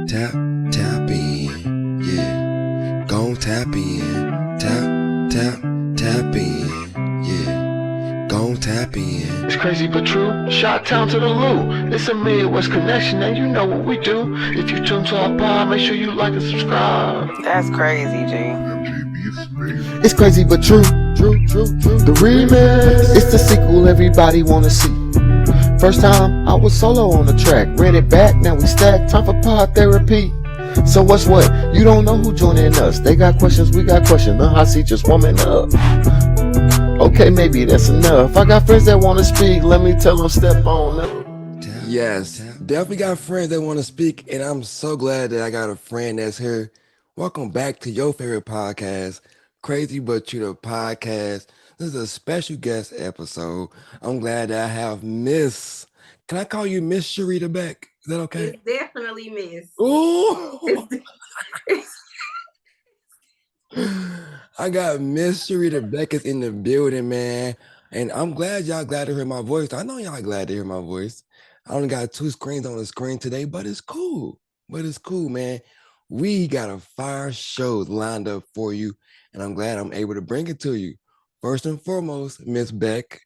Tap, tap in. Yeah. Gon' tap in. Tap in. Yeah. Gon' tap in. It's crazy but true. Shot town to the Lou. It's a Midwest connection, and you know what we do. If you tune to our pod, make sure you like and subscribe. That's crazy, G. It's crazy but true. The remix. It's the sequel everybody wanna see. First time I was solo on the track. Ran it back, now we stack. Time for pod therapy. So what's what? You don't know who joining us. They got questions, we got questions. The hot seat just warming up. Okay, maybe that's enough. I got friends that wanna speak. Let me tell them step on up. Yes, definitely got friends that want to speak, and I'm so glad that I got a friend that's here. Welcome back to your favorite podcast, Crazy But True the podcast. This is a special guest episode. I'm glad that I have Miss. Can I call you Miss Sharita back? Is that okay? It's definitely Miss. Ooh! I got Miss Sharita Beckett's in the building, man. And I'm glad y'all glad to hear my voice. I know y'all glad to hear my voice. I only got 2 screens on the screen today, but it's cool. Man. We got a fire show lined up for you, and I'm glad I'm able to bring it to you. First and foremost, Miss Beck,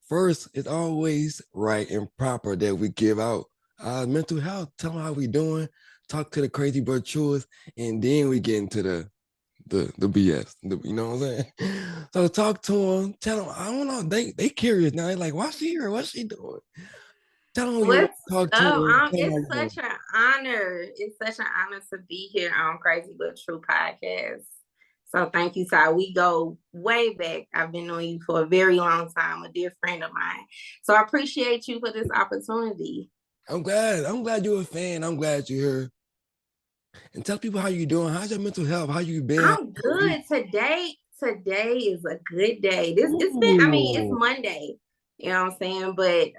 first, it's always right and proper that we give out mental health. Tell them how we doing, talk to the crazy but truest, and then we get into the BS. You know what I'm saying? So talk to them, tell them. I don't know. They curious now. They're like, why she here? What's she doing? Tell them you talk to them. It's such an honor. It's such an honor to be here on Crazy But True podcast. So thank you, Ty. We go way back. I've been knowing you for a very long time, a dear friend of mine. So I appreciate you for this opportunity. I'm glad you're a fan. I'm glad you're here. And tell people how you doing. How's your mental health? How you been? I'm good. Today is a good day. It's Monday. You know what I'm saying? But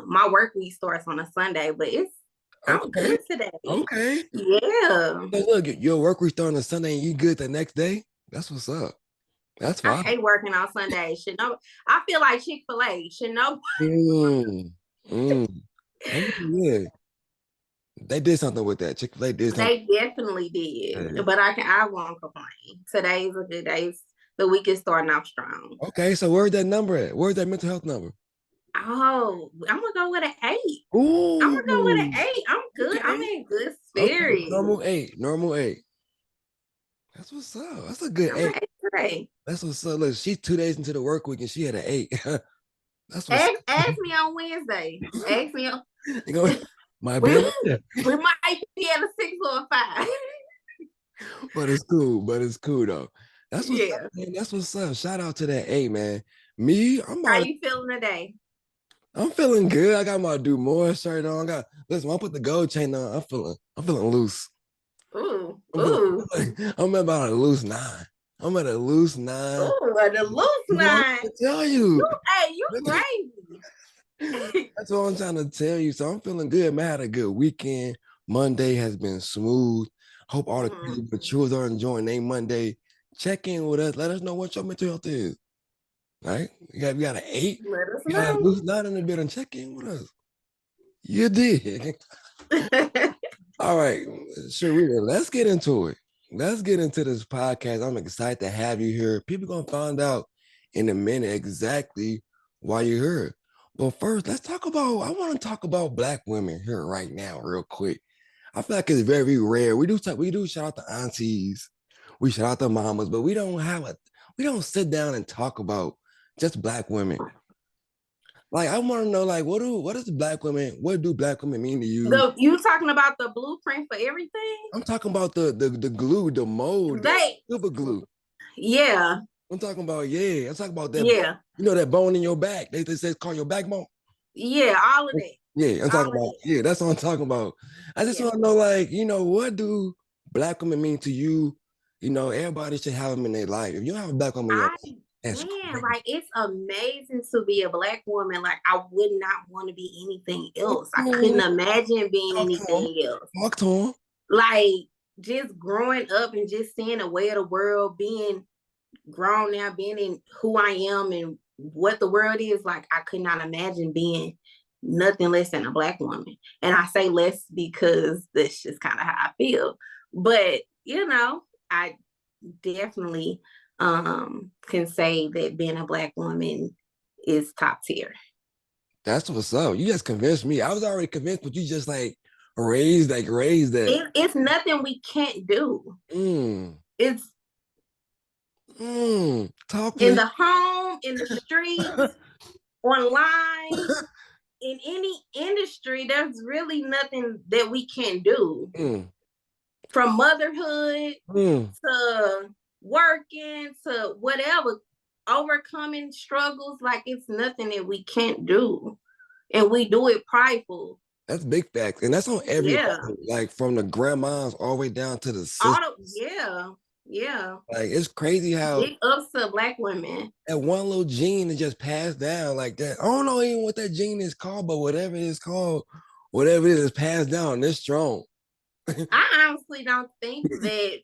my work week starts on a Sunday, but I'm good today. Okay. Yeah. So look, your work week starts on a Sunday and you good the next day? That's what's up. That's fine. I hate working on Sundays. I feel like Chick-fil-A. Yeah. They did something with that. Chick-fil-A did something. They definitely did. Yeah. But I won't complain. Today's a good day. The week is starting off strong. Okay, so where's that number at? Where's that mental health number? Oh, I'm gonna go with an 8. Ooh. I'm gonna go with an 8. I'm good. Okay. I'm in good spirits. Okay. Normal 8. That's what's up. That's a good 8. Today. That's what's up. Look, she's 2 days into the work week and she had an 8. That's what's ask me on Wednesday. Ask me on. My we might be at a 6 or a 5. But it's cool though. That's what's up, man. That's what's up. Shout out to that 8, man. Me, how you feeling today? I'm feeling good. I got my Do More shirt on. Listen, when I put the gold chain on, I'm feeling loose. Ooh. I'm about a loose 9. I'm at a loose 9. Ooh, at a loose 9. I tell you. You crazy. That's what I'm trying to tell you. So I'm feeling good, man. I had a good weekend. Monday has been smooth. Hope all the people children are enjoying their Monday. Check in with us. Let us know what your mental health is. Right? We got an 8. Let us know. Got a loose 9 in the building. Check in with us. You did. All right. Sharita, let's get into it. Let's get into this podcast. I'm excited to have you here. People going to find out in a minute exactly why you're here. But first, I want to talk about Black women here right now real quick. I feel like it's very rare. We do shout out the aunties. We shout out the mamas, but we don't sit down and talk about just Black women. Like, I want to know, like, what do Black women mean to you? You talking about the blueprint for everything? I'm talking about the glue, the mold, super glue. Yeah. I'm talking about that. Yeah. You know that bone in your back. They say it's called your backbone. Yeah, all of that. Yeah, I'm talking about. Yeah, that's what I'm talking about. I just want to know, like, what do Black women mean to you? Everybody should have them in their life. If you don't have a Black woman, like, it's amazing to be a Black woman. Like, I would not want to be anything else. I couldn't imagine being anything else. Talk to them. Like, just growing up and just seeing the way of the world, being grown now, being in who I am and what the world is, like, I could not imagine being nothing less than a Black woman. And I say less because that's just kind of how I feel. But, I definitely can say that being a Black woman is top tier. That's what's up. You just convinced me. I was already convinced, but you just raised that. It's nothing we can't do. It's talk in the home, in the streets, online, in any industry. There's really nothing that we can't do. From motherhood to working to whatever, overcoming struggles, like it's nothing that we can't do. And we do it prideful. That's big facts. And that's on every level, like from the grandmas all the way down to the sisters. Yeah. Like it's crazy how big ups to Black women. That one little gene is just passed down like that. I don't know even what that gene is called, but whatever it is called, whatever it is passed down this strong. I honestly don't think that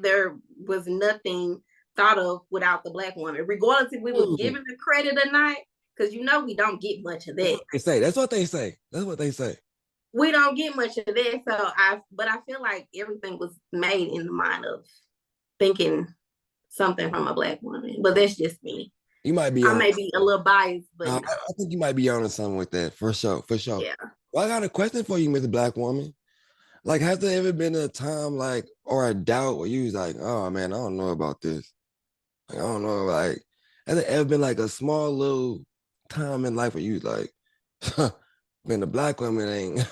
there was nothing thought of without the Black woman, regardless if we was given the credit or not, because we don't get much of that. That's what they say. We don't get much of that. But I feel like everything was made in the mind of thinking something from a Black woman. But that's just me. You might be. I may be a little biased, but I think you might be onto something with that for sure. Yeah. Well, I got a question for you, Miss Black Woman. Like, has there ever been a time or a doubt where you was like, oh man, I don't know about this. I don't know. Has there ever been a small little time in life where you was like, man, the Black woman ain't.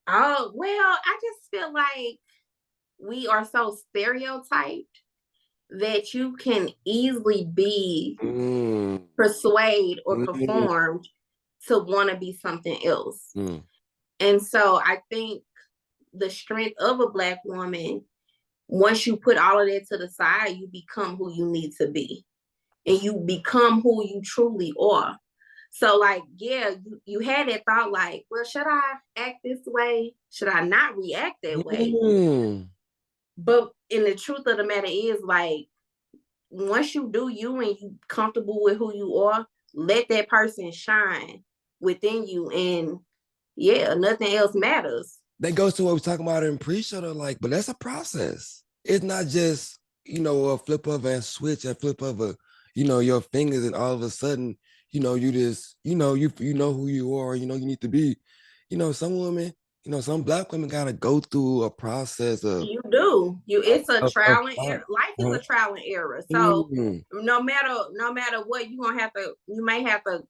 Oh, well, I just feel like we are so stereotyped that you can easily be persuaded or performed to want to be something else. And so I think the strength of a Black woman, once you put all of that to the side, you become who you need to be. And you become who you truly are. So you had that thought well, should I act this way? Should I not react that way? But in the truth of the matter is once you do you and you comfortable with who you are, let that person shine within you, and nothing else matters. That goes to what we were talking about in pre-show, but that's a process. It's not just, a flip of a switch, a flip of your fingers, and all of a sudden, you just, you know who you are, you need to be. Some women, some Black women gotta go through a process of. You do. It's a trial and error. Life is a trial and error. So no matter what, you may have to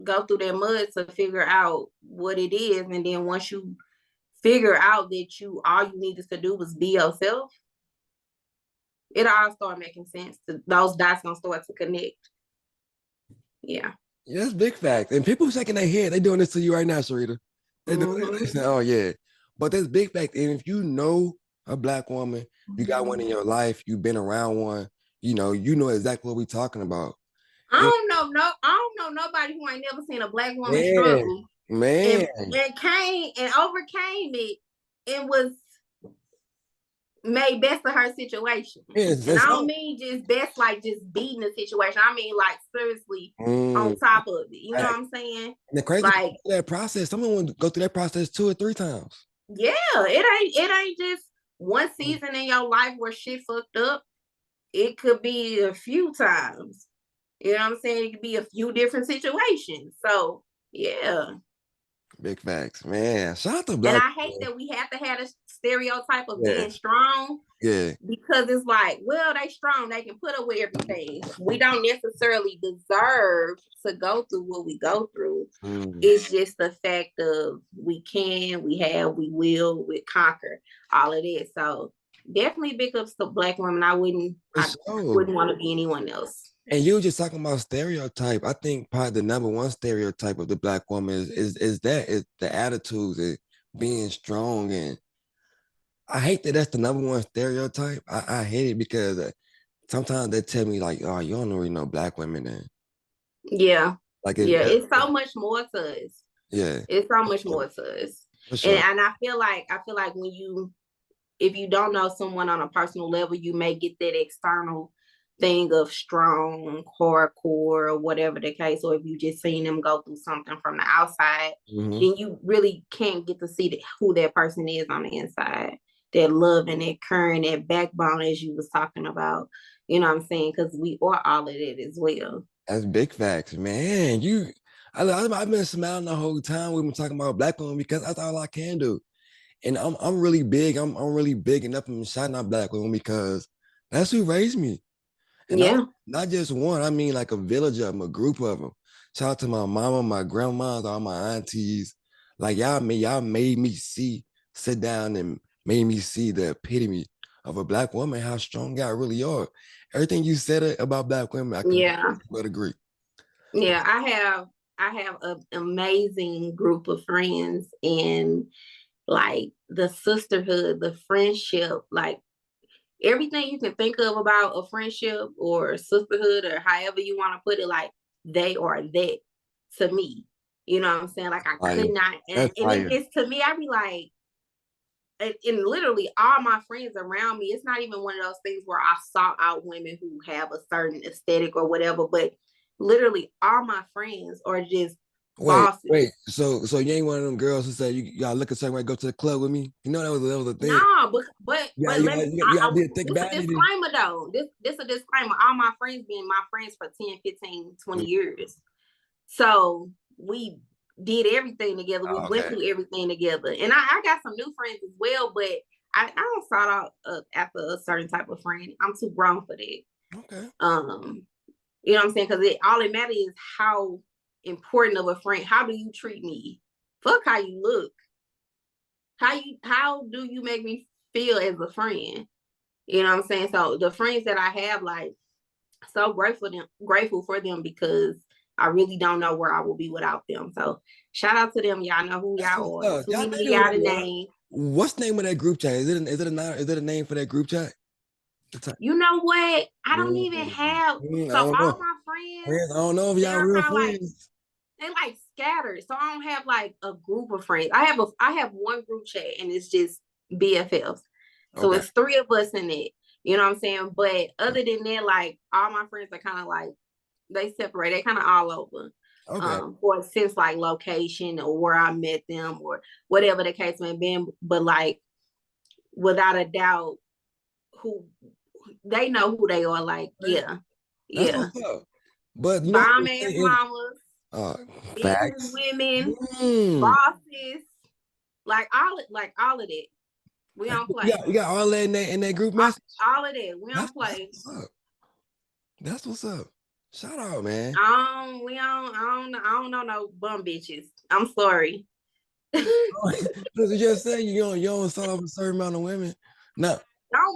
go through that mud to figure out what it is. And then once you figure out that all you needed to do was be yourself, it all start making sense. Those dots gonna start to connect. Yeah. That's big fact. And people shaking their head, they doing this to you right now, Sharita. They say, oh yeah. But that's big fact. And if you know a Black woman, you got one in your life, you've been around one, you know exactly what we're talking about. I don't know nobody who ain't never seen a Black woman struggle. Man. And overcame it and was made best of her situation. And I don't mean just best just beating the situation. I mean seriously on top of it. You know what I'm saying? And the crazy that process, someone would go through that process 2 or 3 times. Yeah, it ain't just one season in your life where shit fucked up. It could be a few times. You know what I'm saying? It could be a few different situations. So yeah. Big facts, man. Shout out to Black. And I hate that we have to have a stereotype of being strong. Yeah. Because it's well, they strong. They can put up with everything. We don't necessarily deserve to go through what we go through. It's just the fact of we can, we have, we will, we conquer all of this. So definitely big ups to Black women. I wouldn't want to be anyone else. And you were just talking about stereotype. I think probably the number one stereotype of the Black woman is the attitudes and being strong. And I hate that that's the number one stereotype. I hate it because sometimes they tell me oh, you don't really know Black women. And yeah, it's so much more to us. Yeah, it's so much more to us. Sure. And I feel like if you don't know someone on a personal level, you may get that external thing of strong, hardcore, or whatever the case, or if you just seen them go through something from the outside, then you really can't get to see who that person is on the inside. That love and that caring, that backbone, as you was talking about. You know what I'm saying? Because we are all of it as well. That's big facts, man. I've been smiling the whole time we've been talking about black women because that's all I can do. And I'm really big. I'm really big enough and shouting out black women because that's who raised me. And not just one, I mean like a village of them, a group of them. Shout out to my mama, my grandmas, all my aunties. Like y'all made me sit down and made me see the epitome of a black woman, how strong y'all really are. Everything you said about black women, I can but agree. Yeah, I have an amazing group of friends, and like the sisterhood, the friendship, like everything you can think of about a friendship or sisterhood or however you want to put it, like they are that to me. You know what I'm saying? Like I could not, and it's to me, I'd be like, and literally all my friends around me, it's not even one of those things where I sought out women who have a certain aesthetic or whatever, but literally all my friends are just bosses. Wait. So you ain't one of them girls who said you gotta look a certain way, go to the club with me? You know that was a thing. No, but disclaimer though. This a disclaimer. All my friends being my friends for 10, 15, 20 years. So we did everything together. We went through everything together. And I got some new friends as well, but I don't start out after a certain type of friend. I'm too grown for that. Okay. You know what I'm saying? Because all it matters is how important of a friend. How do you treat me? Fuck how you look. How do you make me feel as a friend? You know what I'm saying? So the friends that I have, like, so grateful for them because I really don't know where I will be without them. So shout out to them. Y'all know who y'all are. Too many y'all the name. What's the name of that group chat? Is it a name for that group chat? You know what? I don't even have. So all my friends, I don't know if y'all real friends. They like scattered. So I don't have like a group of friends. I have one group chat and it's just BFFs. So it's 3 of us in it. You know what I'm saying? But other than that, like all my friends are kind of like, they separate. They kind of all over. For since like location or where I met them or whatever the case may be. But like without a doubt, who they know who they are. Like, yeah. But bomb ass mamas, business women, bosses, like all of that. We don't play. You got all that in that group message? All of that. We don't play. That's what's up. Shout out, man. I don't know no bum bitches. I'm sorry. Because you just said you don't start off a certain amount of women. No,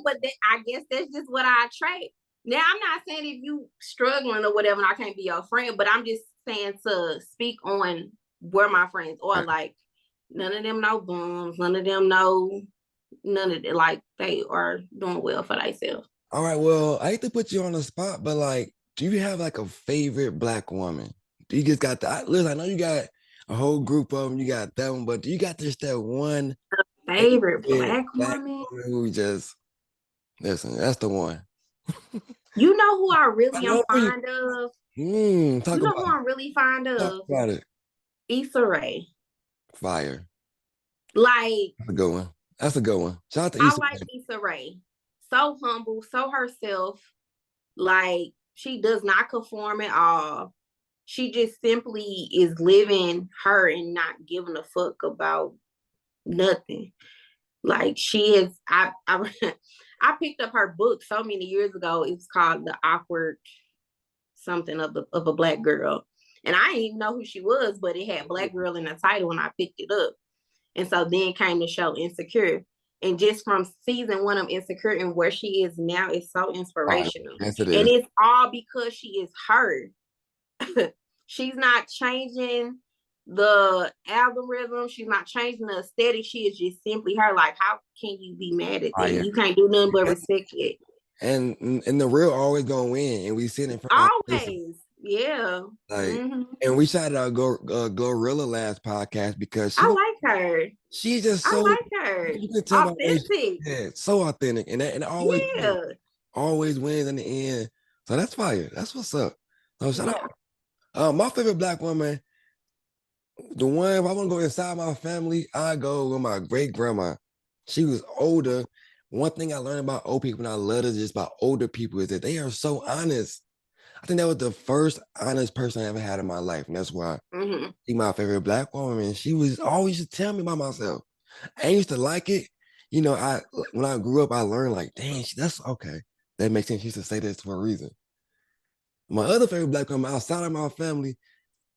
but I guess that's just what I attract. Now, I'm not saying if you struggling or whatever, I can't be your friend, but I'm just saying to speak on where my friends are. Like, none of them know bums. None of them know none of it. Like, they are doing well for themselves. All right, well, I hate to put you on the spot, but like, do you have like a favorite black woman? Do you just got that? Listen, I know you got a whole group of them. You got that one, but do you got just that one favorite black woman who just listen? That's the one. You know who I really am fond of? You know who I'm really fond of? Talk about it. Issa Rae. Fire. Like, that's a good one. That's a good one. Shout out to Issa. I like Issa Rae. So humble, so herself. Like, she does not conform at all. She just simply is living her and not giving a fuck about nothing. Like, she is. I picked up her book so many years ago. It's called The Awkward Something of a Black Girl. And I didn't even know who she was, but it had Black Girl in the title when I picked it up. And so then came the show Insecure. And just from season 1 of Insecure and where she is now is so inspirational. Yes, it is. And it's all because she is her. She's not changing the algorithm. She's not changing the aesthetic. She is just simply her. Like, how can you be mad at that? You can't do nothing but respect it. And the real always gonna win. And we sit in front always. Yeah. Like, and we shouted out Glorilla last podcast because I like her. She's just so I like her. You can tell authentic. So authentic. And always wins in the end. So that's fire. That's what's up. So shout out. My favorite Black woman, the one, if I want to go inside my family, I go with my great grandma. She was older. One thing I learned about old people and I love it just about older people is that they are so honest. I think that was the first honest person I ever had in my life. And that's why she's my favorite Black woman. And she was always just tell me about myself. I used to like it. You know, when I grew up, I learned like, dang, that's okay. That makes sense. She used to say this for a reason. My other favorite Black woman outside of my family,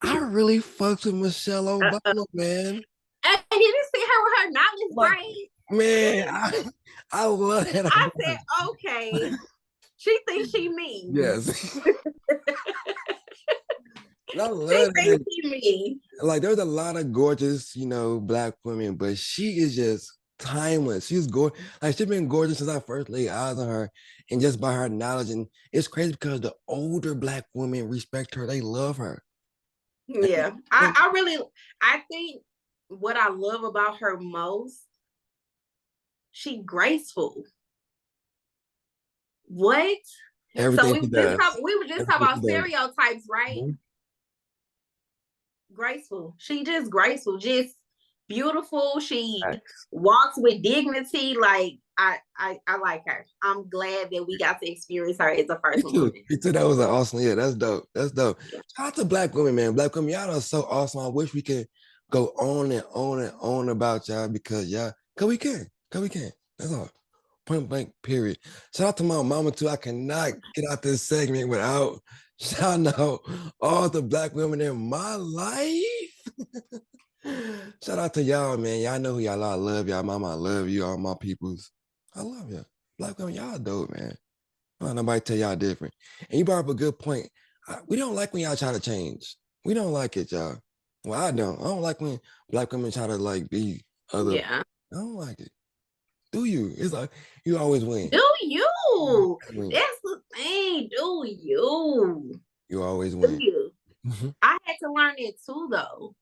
I really fucked with Michelle Obama, man. And you didn't see her with her knowledge braid. Man, I love that. I said, okay. She thinks she me. Yes. I love she that. thinks she me. Like, there's a lot of gorgeous, Black women, but she is just timeless. She's gorgeous. Like, she's been gorgeous since I first laid eyes on her, and just by her knowledge. And it's crazy because the older Black women respect her. They love her. Yeah. I think what I love about her most, she graceful. What? Everything so we were just talking about stereotypes, right? Mm-hmm. Graceful. She just graceful, just beautiful. She walks with dignity. Like I like her. I'm glad that we got to experience her as a first woman. Me too. That was an awesome. Yeah, that's dope. That's dope. Yeah. Shout out to Black women, man. Black women, y'all are so awesome. I wish we could go on and on and on about y'all because we can. That's all. Point blank, period. Shout out to my mama too. I cannot get out this segment without shouting out all the Black women in my life. Shout out to y'all, man. Y'all know who y'all are. I love y'all, mama. I love you, all my peoples. I love y'all. Black women, y'all dope, man. I don't nobody tell y'all different. And you brought up a good point. We don't like when y'all try to change. We don't like it, y'all. Well, I don't. I don't like when Black women try to like be other. Yeah. I don't like it. Do you? It's like you always win. Do you? That's the thing. Do you? You always win. Do you? I had to learn it too, though.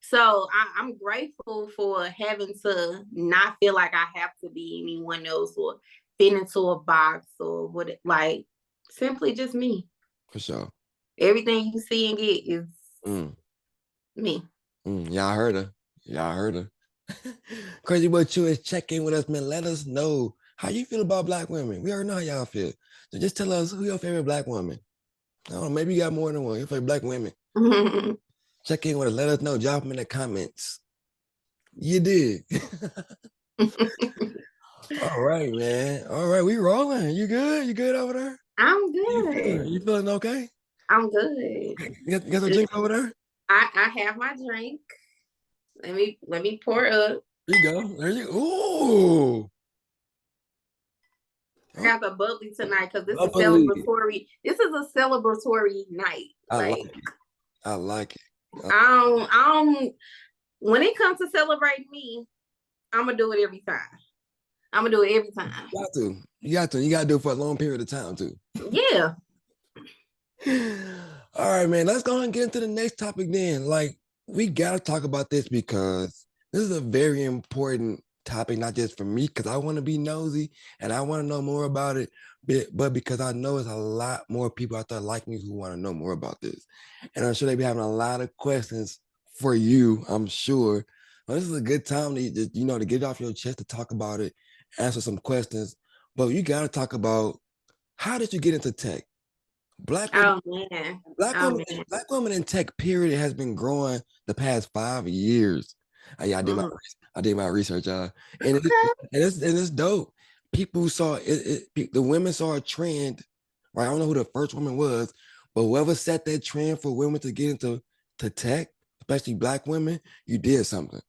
So I'm grateful for having to not feel like I have to be anyone else or fit into a box or what. Like simply just me. For sure. Everything you see and get is me. Y'all heard her. Crazy But You is check in with us, man. Let us know how you feel about Black women. We already know how y'all feel. So just tell us who your favorite Black woman. I don't know, maybe you got more than one. Your favorite Black women. Check in with us. Let us know. Drop them in the comments. You did. All right, man. All right, we rolling. You good? You good over there? I'm good. You feeling okay? I'm good. You got a drink over there? I have my drink. Let me pour up. There you go. There you go. Ooh. I got the bubbly tonight because this is celebratory. This is a celebratory night. I like it. When it comes to celebrating me, I'm gonna do it every time. You got to. You got to do it for a long period of time too. Yeah. All right, man. Let's go ahead and get into the next topic then. Like, we got to talk about this because this is a very important topic, not just for me, because I want to be nosy and I want to know more about it, but because I know there's a lot more people out there like me who want to know more about this. And I'm sure they be having a lot of questions for you, I'm sure. But this is a good time to just, to get it off your chest, to talk about it, answer some questions. But you got to talk about, how did you get into tech? Black women in tech, period, has been growing the past 5 years. I did my research, y'all, and it's dope. People saw it. The women saw a trend, right? I don't know who the first woman was, but whoever set that trend for women to get into tech, especially Black women, you did something.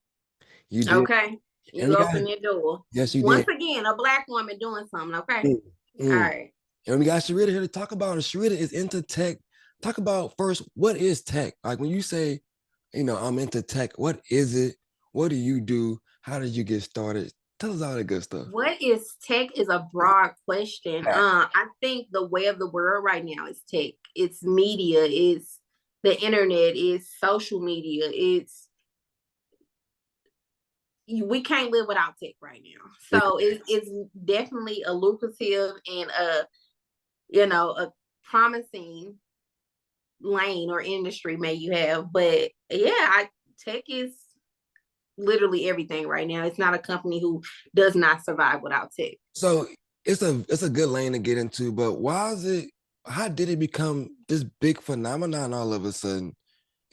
You did. Okay, you opened your door. Yes, you Once did. again, a Black woman doing something. Okay, all right. And we got Sharita here to talk about it. Sharita is into tech. Talk about first, what is tech? Like when you say, I'm into tech, what is it? What do you do? How did you get started? Tell us all that good stuff. What is tech is a broad question. I think the way of the world right now is tech. It's media, it's the internet, it's social media, we can't live without tech right now. So it's definitely a lucrative and a promising lane or industry may you have, but yeah, tech is literally everything right now. It's not a company who does not survive without tech. So it's a good lane to get into, but how did it become this big phenomenon all of a sudden?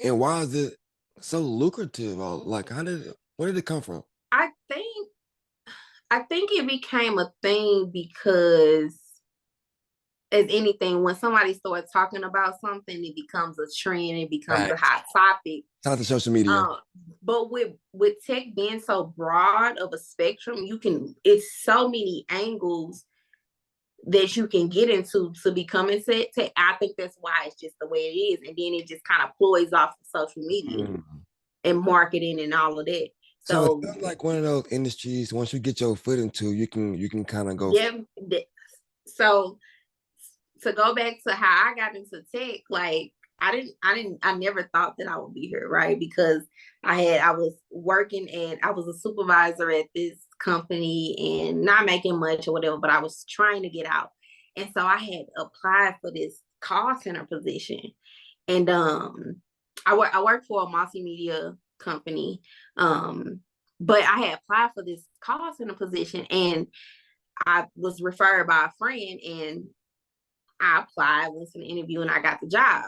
And why is it so lucrative? Like where did it come from? I think it became a thing because, as anything, when somebody starts talking about something, it becomes a trend, it becomes a hot topic. It's not the social media. But with tech being so broad of a spectrum, it's so many angles that you can get into to becoming tech. I think that's why it's just the way it is. And then it just kind of ploys off of social media and marketing and all of that. So it's like one of those industries, once you get your foot into, you can kind of go. Yeah. So to go back to how I got into tech, like I never thought that I would be here, right? Because I was a supervisor at this company and not making much or whatever, but I was trying to get out. And so I had applied for this call center position. And I worked for a multimedia company. But I had applied for this call center position and I was referred by a friend and I applied, went to the interview, and I got the job.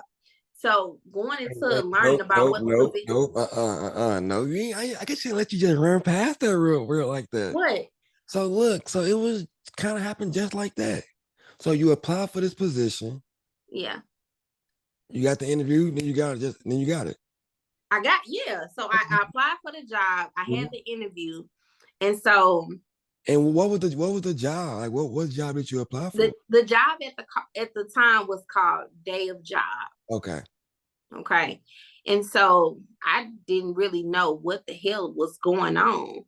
So going into learning about what the position. No, I guess you let you just run past that real like that. What? So look, so it was kind of happened just like that. So you applied for this position. Yeah. You got the interview, then you got it. So I applied for the job. I had the interview, and so. And what was the job? Like what job did you apply for? The job at the time was called Day of Job. Okay. And so I didn't really know what the hell was going on.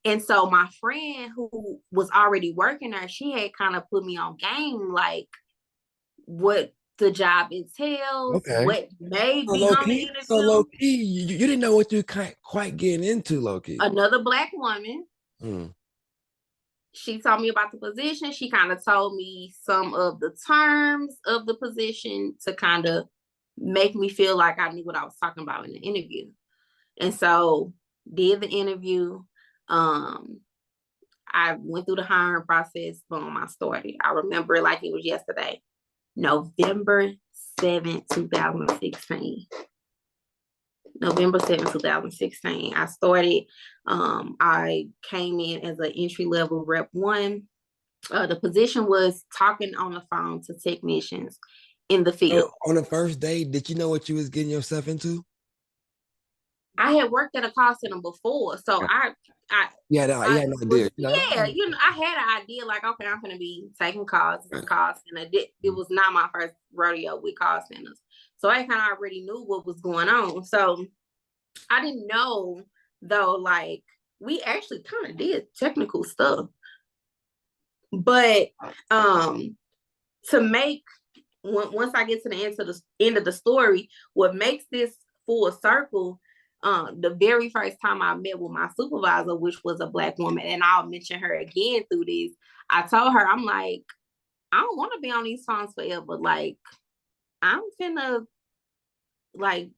And so my friend who was already working there, she had kind of put me on game, like what the job entails, what may be on the interview. So low key, you didn't know what you're quite getting into, low key. Another Black woman. She told me about the position. She kind of told me some of the terms of the position to kind of make me feel like I knew what I was talking about in the interview. And so did the interview. I went through the hiring process. Boom, I started. I remember like it was yesterday, November 7th, 2016. November 7th, 2016. I started. I came in as an entry-level rep 1. The position was talking on the phone to technicians in the field. So on the first day, did you know what you was getting yourself into? I had worked at a call center before, so I had no idea. I had an idea like, okay, I'm gonna be taking calls. It's a call center. It was not my first rodeo with call centers. So I kind of already knew what was going on. So I didn't know, though, like, we actually kind of did technical stuff. But to make, once I get to the end of the story, what makes this full circle, the very first time I met with my supervisor, which was a Black woman, and I'll mention her again through this, I told her, I'm like, I don't want to be on these phones forever. Like, I'm finna, like,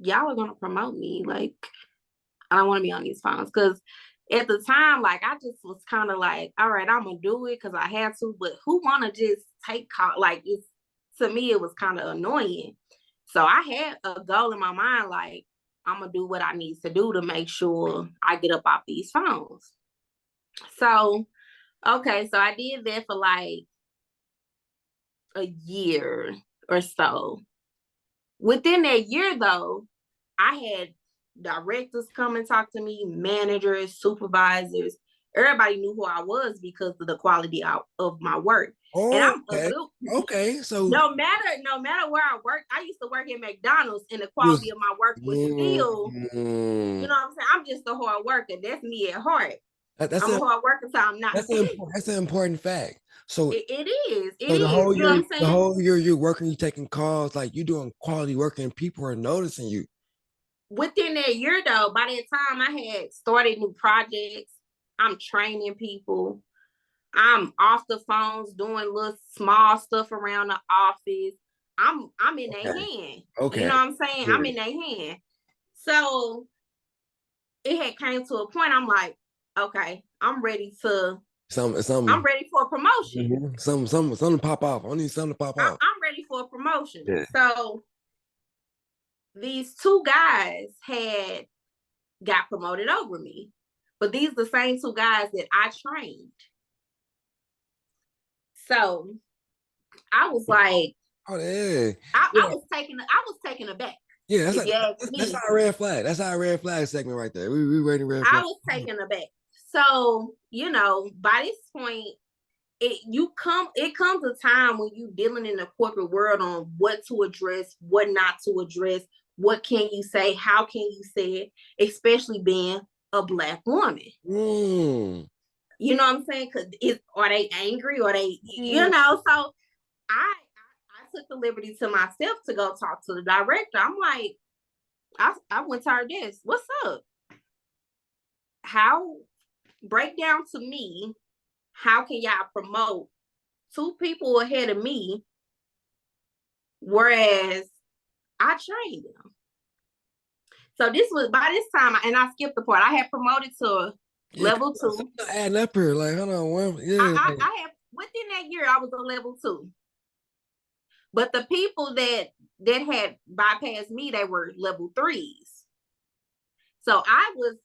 y'all are gonna promote me. Like, I don't want to be on these phones. Because at the time, like, I just was kind of like, all right, I'm gonna do it because I had to, but who wanna just take call? Like, to me, it was kind of annoying. So I had a goal in my mind, like, I'm gonna do what I need to do to make sure I get up off these phones. So, okay, so I did that for like a year or so. Within that year, though, I had directors come and talk to me, managers, supervisors. Everybody knew who I was because of the quality of my work. And so no matter where I worked, I used to work at McDonald's, and the quality of my work was still, you know what I'm saying? I'm just a hard worker. That's me at heart. I'm a hard worker, so I'm not. That's an important fact. So it is. So the whole year, you know what I'm saying? The whole year you're working, you're taking calls, like you're doing quality work, and people are noticing you. Within that year, though, by that time I had started new projects. I'm training people. I'm off the phones doing little small stuff around the office. I'm in their hand. You know what I'm saying? I'm in their hand. So it had came to a point. I'm like, okay, I'm ready to. I'm ready for a promotion. Something pop off. I need something to pop off. I'm ready for a promotion. Yeah. So these two guys had got promoted over me, but these are the same two guys that I trained. So I was like, oh yeah, I was taken aback. Yeah, that's our red flag. That's our red flag segment right there. We rating red flag. I was taken aback. So, you know, by this point, it comes a time when you dealing in the corporate world on what to address, what not to address, what can you say, how can you say it, especially being a Black woman. You know what I'm saying? Because are they angry? Or they, you know? So I took the liberty to myself to go talk to the director. I'm like, I went to her desk. What's up? Break down to me, how can y'all promote two people ahead of me, whereas I trained them? So this was, by this time, and I skipped the part, I had promoted to level 2. Adding up here, like, hold on. I had, within that year, I was a level 2. But the people that had bypassed me, they were level 3s. So I was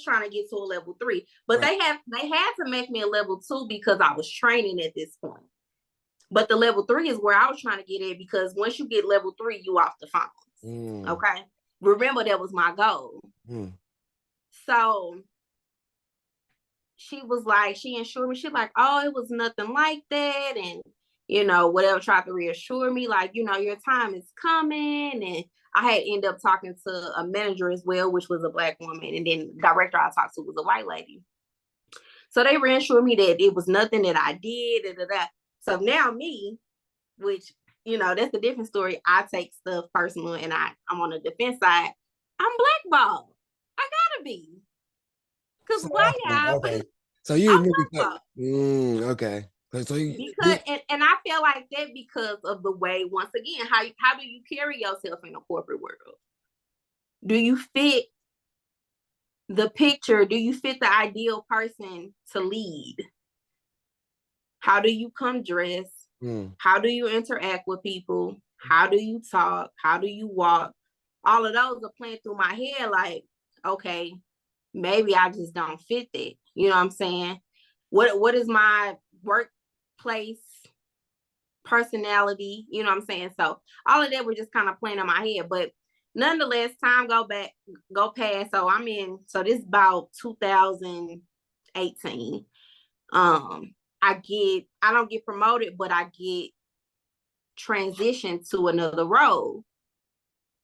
trying to get to a level 3, but right. they had to make me a level 2 because I was training at this point. But the level 3 is where I was trying to get in, because once you get level 3, you off the phones. Okay. Remember, that was my goal. So she was like, she assured me, she's like, oh, it was nothing like that. And, you know, whatever, tried to reassure me, like, you know, your time is coming. And I had ended up talking to a manager as well, which was a Black woman. And then the director I talked to was a white lady. So they reassured me that it was nothing that I did. So now me, which, you know, that's a different story. I take stuff personal, and I'm on the defense side. I'm blackballed. I gotta be. Because why y'all? Okay. So you really okay. So because and I feel like that because of the way, once again, how do you carry yourself in the corporate world? Do you fit the picture? Do you fit the ideal person to lead? How do you come dressed? How do you interact with people? How do you talk? How do you walk? All of those are playing through my head, like, okay, maybe I just don't fit that. You know what I'm saying? What is my workplace personality? You know what I'm saying? So all of that was just kind of playing in my head. But nonetheless, time go past. So this is about 2018. I don't get promoted, but I get transitioned to another role.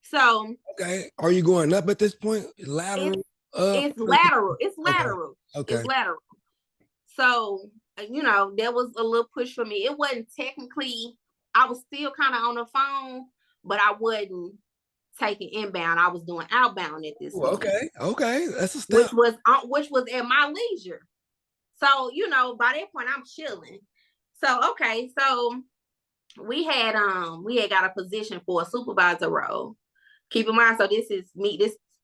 So okay, are you going up at this point? Lateral? It's lateral. It's lateral. Okay. It's lateral. So, you know, there was a little push for me. It wasn't technically, I was still kind of on the phone, but I wasn't taking inbound. I was doing outbound at this point. Okay. That's a step. Which was at my leisure. So, you know, by that point, I'm chilling. So, okay. So we had got a position for a supervisor role. Keep in mind, so this is me.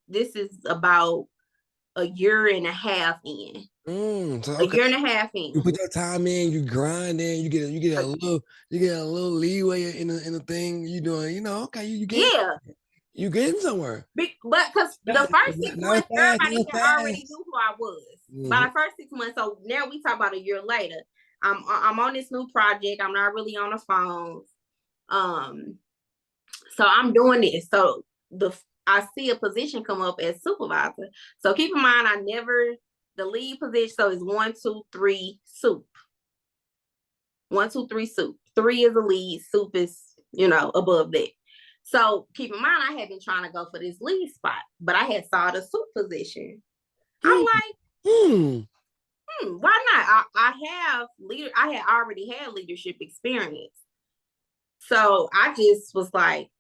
This is about a year and a half in. So, a year and a half in. You put your time in, you grind in, you get a little leeway in the thing you doing. You know, okay, you getting somewhere. But because the first 6 months, everybody had already knew who I was. By the first 6 months, so now we talk about a year later. I'm on this new project. I'm not really on the phones. So I'm doing this. So I see a position come up as supervisor. So keep in mind, the lead position, so it's 1, 2, 3 soup. 1, 2, 3 soup. 3 is the lead, soup is, you know, above that. So keep in mind, I had been trying to go for this lead spot, but I had saw the soup position. I'm like, why not? I had already had leadership experience. So I was like,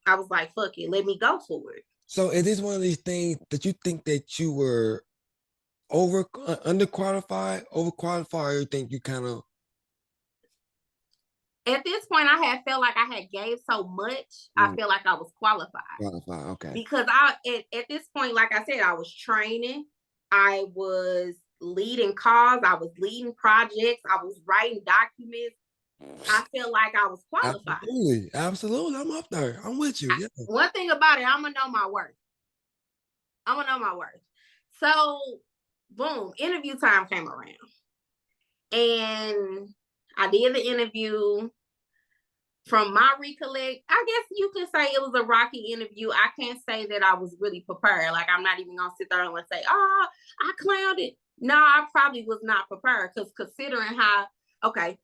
fuck it, let me go for it. So is this one of these things that you think that you were underqualified, overqualified, or you think you kind of At this point, I had felt like I had gave so much. I felt like I was qualified. Okay. Because at this point, like I said, I was training. I was leading calls. I was leading projects. I was writing documents. I felt like I was qualified. Absolutely. I'm up there. I'm with you. Yeah. One thing about it, I'm gonna know my worth. So, boom, interview time came around, and I did the interview. From my recollect, I guess you can say it was a rocky interview. I can't say that I was really prepared. Like, I'm not even gonna sit there and say, "Oh, I clowned it." No, I probably was not prepared, because considering how, okay,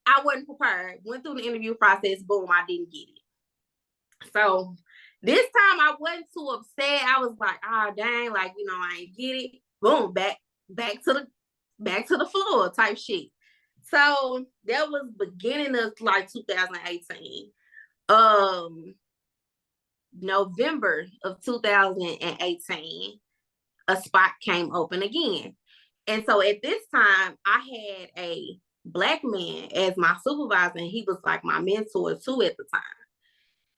I wasn't prepared. Went through the interview process. Boom, I didn't get it. So this time I wasn't too upset. I was like, "Oh, dang, like, I ain't get it." Boom, back to the floor type shit. So that was beginning of like 2018. November of 2018, a spot came open again. And so at this time, I had a Black man as my supervisor, and he was like my mentor too at the time.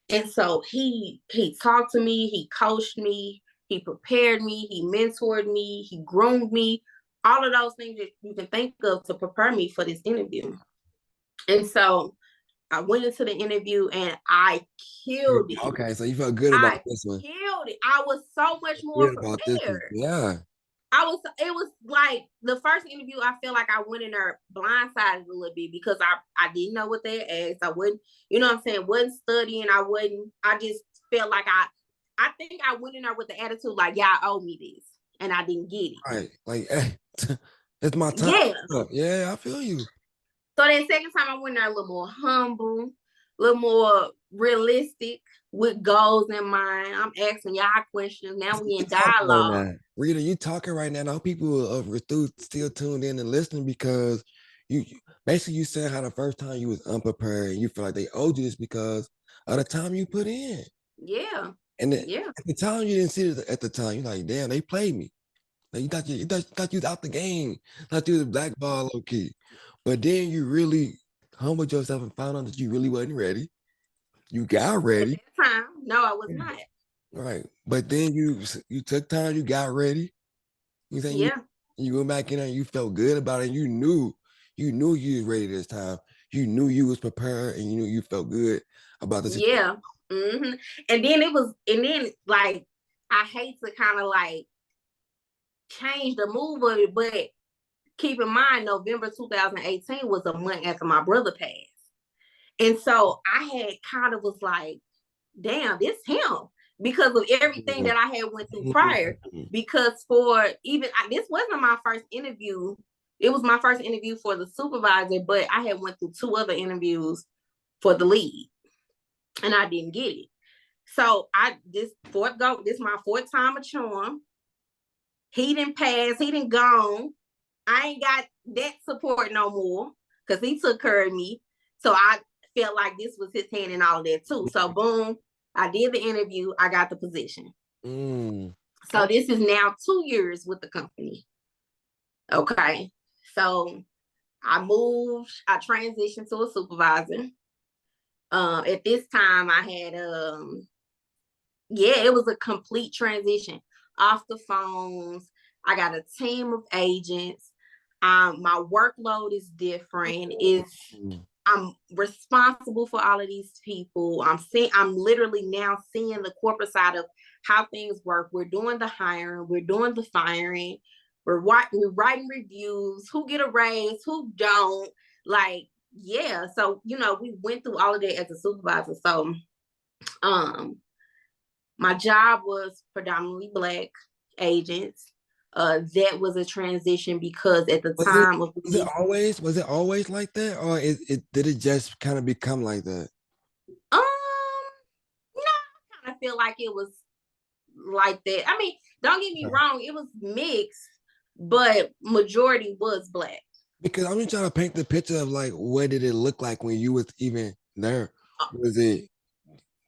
And so he talked to me, he coached me, he prepared me, he mentored me, he groomed me, all of those things that you can think of to prepare me for this interview. And so I went into the interview and I killed it. Okay, so you felt good about this one. I killed it. I was so much more prepared. Yeah. It was like the first interview, I feel like I went in there blindsided a little bit, because I didn't know what they asked. I wouldn't, wasn't studying. I just felt like I think I went in there with the attitude like, y'all owe me this, and I didn't get it. Right. Like, it's my time. Yeah, I feel you. So that second time I went there a little more humble, a little more realistic, with goals in mind. I'm asking y'all questions. Now we in dialogue. Rita, you talking right now. I hope people are still tuned in and listening, because you basically saying how the first time you was unprepared and you feel like they owed you this because of the time you put in. Yeah. And at the time you didn't see it at the time. You're like, damn, they played me. Like, you thought you was out the game. Thought you was a black ball low key. But then you really humbled yourself and found out that you really wasn't ready. You got ready. At that time, no, I was not. Right. But then you took time, you got ready. You think you went back in there and you felt good about it. And you knew you was ready this time. You knew you was prepared, and you knew you felt good about the situation. Yeah. Mm-hmm. And then like, I hate to kind of like change the move of it, but keep in mind, November 2018 was a month after my brother passed. And so I had kind of was like, damn, this him, because of everything that I had went through prior. Because this wasn't my first interview. It was my first interview for the supervisor, but I had went through 2 other interviews for the lead, and I didn't get it. So this my 4th time of charm. He didn't pass. He didn't gone. I ain't got that support no more, because he took care of me. So I felt like this was his hand in all of that too. So boom, I did the interview. I got the position. So this is now 2 years with the company. Okay. So I transitioned to a supervisor. At this time I had, it was a complete transition. Off the phones, I got a team of agents. My workload is different. I'm responsible for all of these people. I'm literally now seeing the corporate side of how things work. We're doing the hiring, we're doing the firing, we're writing reviews, who get a raise, who don't. Like, yeah. So, we went through all of that as a supervisor. So, my job was predominantly Black agents. That was a transition, because at the time was it always like that, or did it just kind of become like that? No, I kind of feel like it was like that. I mean, don't get me wrong, it was mixed, but majority was Black. Because I'm just trying to paint the picture of like, what did it look like when you was even there? Was it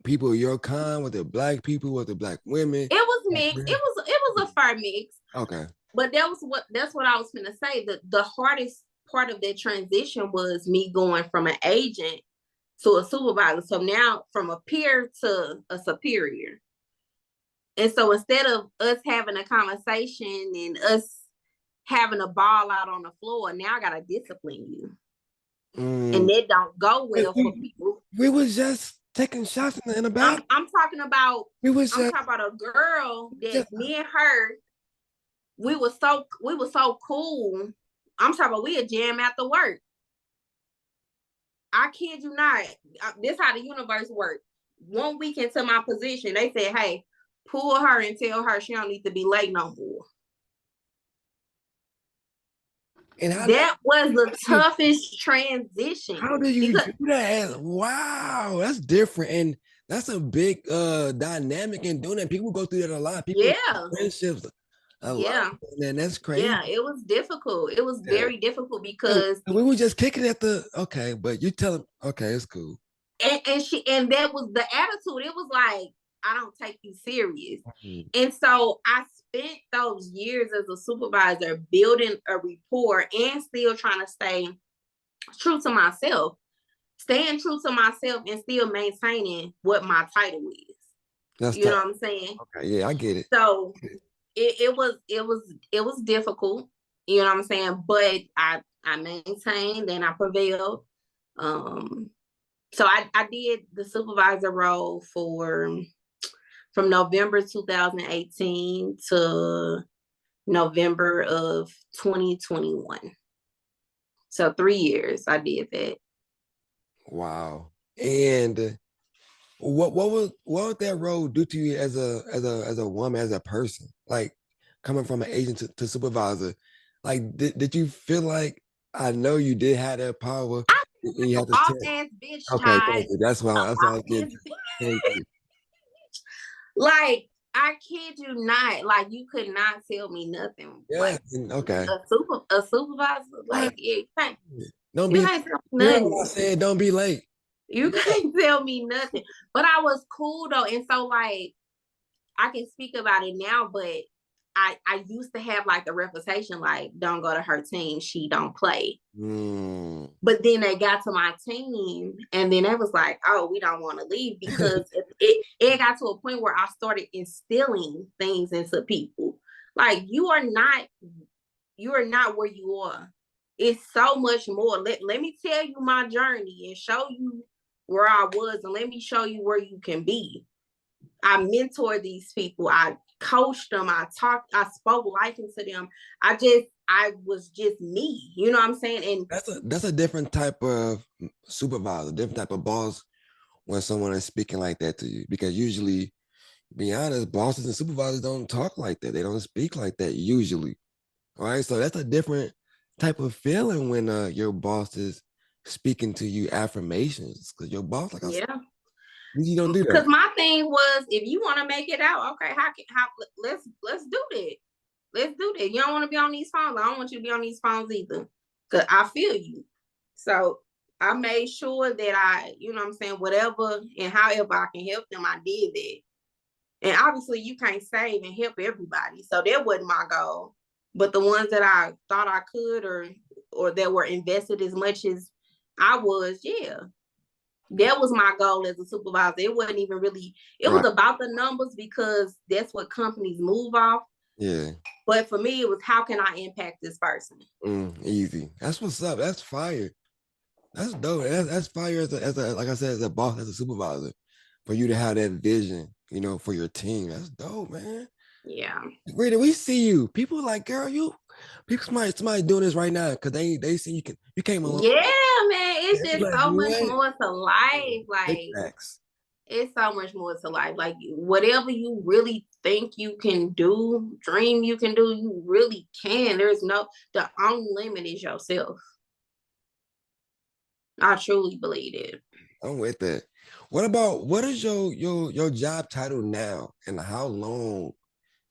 people your kind? Was it Black people? Was it Black women? It was mixed. It was a fair mix. Okay. But that's what I was gonna say. The hardest part of that transition was me going from an agent to a supervisor. So now from a peer to a superior. And so instead of us having a conversation and us having a ball out on the floor, now I gotta discipline you. And that don't go well for people. We was just taking shots in the back. I'm talking about talking about a girl that me and her, we were so cool. I'm talking about we a jam after work. I kid you not. This how the universe works. 1 week into my position, they said, hey, pull her and tell her she don't need to be late no more. And that was the toughest transition. How do you do that? Wow, that's different. And that's a big dynamic in doing that. People go through that a lot. People friendships a lot. And that's crazy. Yeah, it was difficult. It was very difficult because we were just kicking at but you tell them, okay, it's cool. And that was the attitude. It was like, I don't take you serious. And so I spent those years as a supervisor building a rapport and still trying to stay true to myself, staying true to myself and still maintaining what my title is. That's know what I'm saying? Okay, yeah, I get it. So it was difficult, you know what I'm saying? But I maintained and I prevailed. So I did the supervisor role from November 2018 to November of 2021. So 3 years I did that. Wow. And what would that role do to you as a woman, as a person? Like coming from an agent to supervisor, like did you feel like, I know you did have that power? You had off ass bitch. Okay, thank you. That's why I was getting. Thank you. Like, I kid you not, like you could not tell me nothing. Yeah, like, okay. A supervisor, like don't be. I said don't be late. You can't tell me nothing. But I was cool though, and so like I can speak about it now, but I used to have like a reputation like, don't go to her team, she don't play. But then they got to my team and then it was like, oh, we don't want to leave, because it got to a point where I started instilling things into people. Like, you are not where you are. It's so much more. Let me tell you my journey and show you where I was, and let me show you where you can be. I mentored these people. I coached them. I spoke life into them. I was just me. You know what I'm saying? And that's a different type of supervisor, different type of boss when someone is speaking like that to you. Because usually, be honest, bosses and supervisors don't talk like that. They don't speak like that usually. All right. So that's a different type of feeling when your boss is speaking to you affirmations. Because your boss, like I said, you don't do that. Because my thing was, if you want to make it out, okay, let's do that. Let's do that. You don't want to be on these phones. I don't want you to be on these phones either. Because I feel you. So I made sure that I, you know what I'm saying, whatever and however I can help them, I did that. And obviously you can't save and help everybody. So that wasn't my goal. But the ones that I thought I could or that were invested as much as I was, that was my goal as a supervisor. It wasn't even really, it was about the numbers because that's what companies move off. Yeah. But for me, it was, how can I impact this person? Easy. That's what's up. That's fire. That's dope. That's fire as a like I said, as a boss, as a supervisor, for you to have that vision, you know, for your team. That's dope, man. Yeah. Rita, we see you. People like, girl, somebody doing this right now because they see you came along. Yeah, man. It's just like, so much more to life. Like, it's so much more to life. Like, whatever you really think you can do, dream you can do, you really can. The only limit is yourself. I truly believe it. I'm with that. What is your job title now, and how long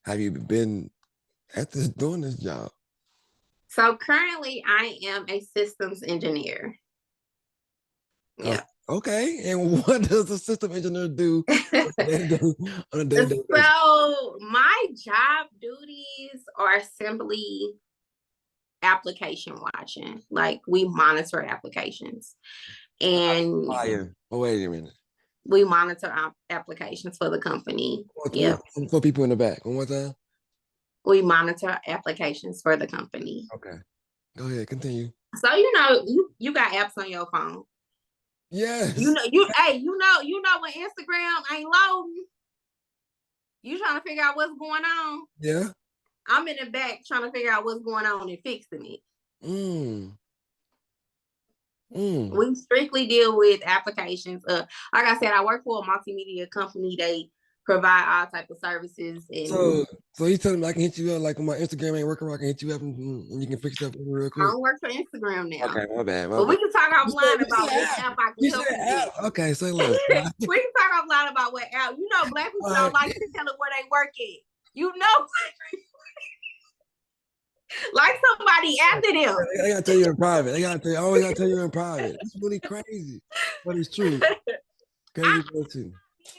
have you been doing this job? So currently I am a systems engineer. Yeah. Okay. And what does a system engineer do on a day-to-day basis? So my job duties are simply application watching. Like we monitor applications, and Fire. Oh, wait a minute. we monitor applications for the company. Yeah, For people in the back. One more time. we monitor applications for the company. Okay, go ahead. Continue. So you got apps on your phone. Yes. You know when Instagram ain't loading, you trying to figure out what's going on. Yeah. I'm in the back trying to figure out what's going on and fixing it. We strictly deal with applications. Like I said, I work for a multimedia company. They provide all type of services. And so you telling me I can hit you up like when my Instagram ain't working, I can hit you up and you can fix it up real quick. I don't work for Instagram now. Okay, my bad. But we can talk offline about what app I can help you with. Okay, say less. We can talk offline about what app. You know, Black people don't like to tell them where they work at. You know, like somebody after them. They gotta tell you in private. I always gotta tell you in private. It's really crazy, but it's true. Crazy too.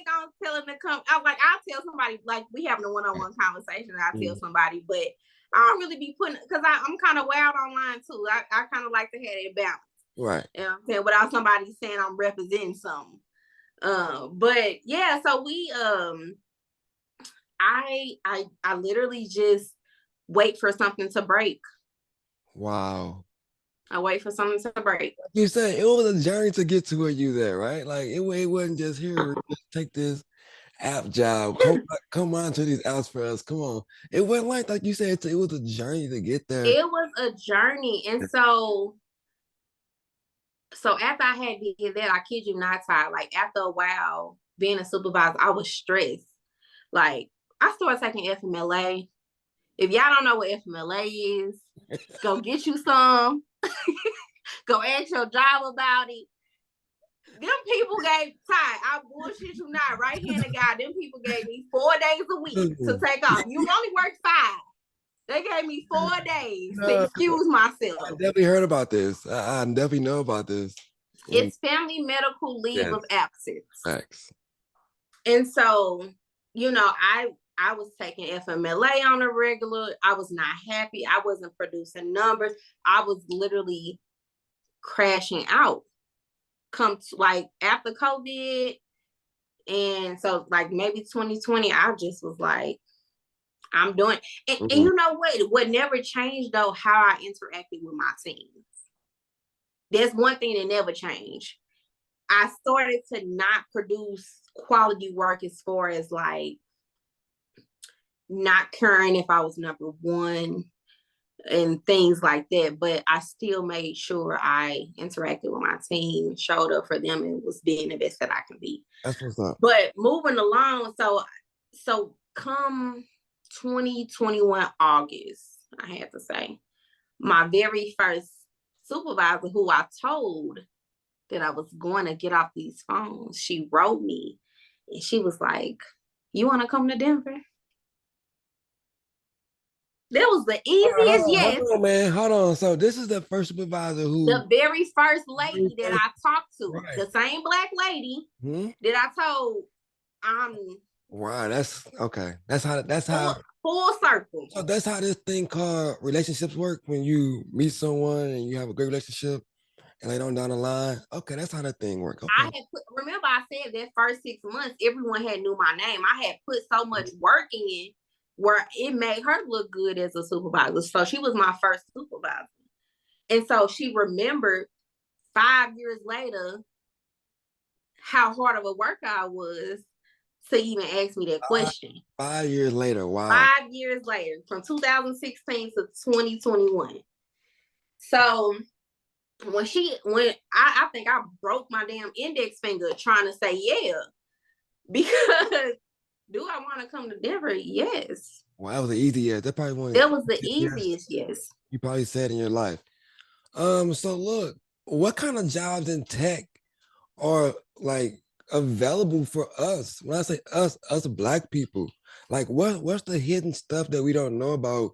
I'm telling them to come. I'll tell somebody, like we having a one-on-one conversation. I'll tell somebody, but I don't really be putting, because I'm kind of wild online too. I kind of like to have it balanced. Right. You know what I'm saying? Without somebody saying I'm representing something. But yeah, so we I literally just wait for something to break. Wow. I wait for something to break. You said it was a journey to get to where you there, right? Like it wasn't just here. Just take this app job. Come on to these apps for us. Come on. It wasn't like you said. It was a journey to get there. It was a journey, and so after I had did that, I kid you not, Ty, like after a while being a supervisor, I was stressed. Like I started taking FMLA. If y'all don't know what FMLA is, go get you some. Go ask your job about it. Them people gave Ty, I bullshit you not, right here in the guy. Them people gave me 4 days a week to take off. You only work 5. They gave me 4 days to excuse myself. I definitely heard about this. I definitely know about this. It's family medical leave of absence. Facts. And so, I was taking FMLA on a regular. I was not happy. I wasn't producing numbers. I was literally crashing out. After COVID, and so maybe 2020, I just was like, I'm doing. And you know what never changed though, how I interacted with my teams. There's one thing that never changed. I started to not produce quality work as far as not caring if I was number one and things like that. But I still made sure I interacted with my team, showed up for them, and was being the best that I can be. That's what's up. But moving along, so come 2021 August, I had to say, my very first supervisor, who I told that I was going to get off these phones, she wrote me and she was like, "You want to come to Denver?" That was the easiest yes. Hold on, man. Hold on. So this is the first supervisor the very first lady that I talked to, right. The same Black lady that I told, wow, that's okay. That's how full circle. So that's how this thing called relationships work. When you meet someone and you have a great relationship, and later on down the line, okay, that's how that thing works. Okay. Remember I said that first 6 months, everyone had knew my name. I had put so much work in where it made her look good as a supervisor. So she was my first supervisor. And so she remembered 5 years later how hard of a worker I was to even ask me that question. 5 years later, wow. 5 years later, from 2016 to 2021. So when I think I broke my damn index finger trying to say yeah, because do I want to come to Denver? Yes. Well, that was the easy yes. That was the easiest yes you probably said in your life. So look, what kind of jobs in tech are available for us? When I say us Black people, what's the hidden stuff that we don't know about?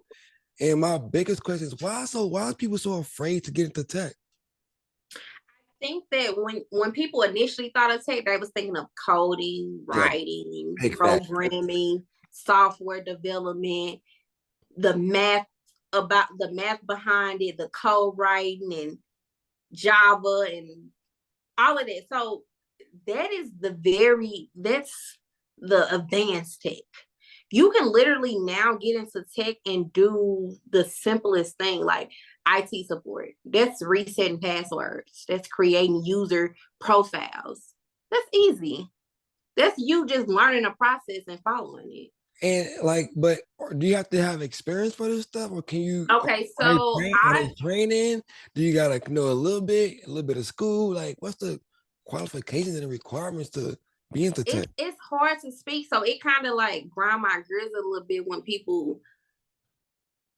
And my biggest question is why are people so afraid to get into tech? I think that when people initially thought of tech, they was thinking of coding, writing, programming, software development, the math about the math behind it, the code writing and Java and all of that. So that's the advanced tech. You can literally now get into tech and do the simplest thing like IT support. That's resetting passwords. That's creating user profiles. That's easy. That's you just learning a process and following it. And like, but do you have to have experience for this stuff, or can you? Okay, so are they training? Do you gotta know a little bit of school? Like, what's the qualifications and the requirements to be into tech? It's hard to speak, so it kind of like grind my gears a little bit when people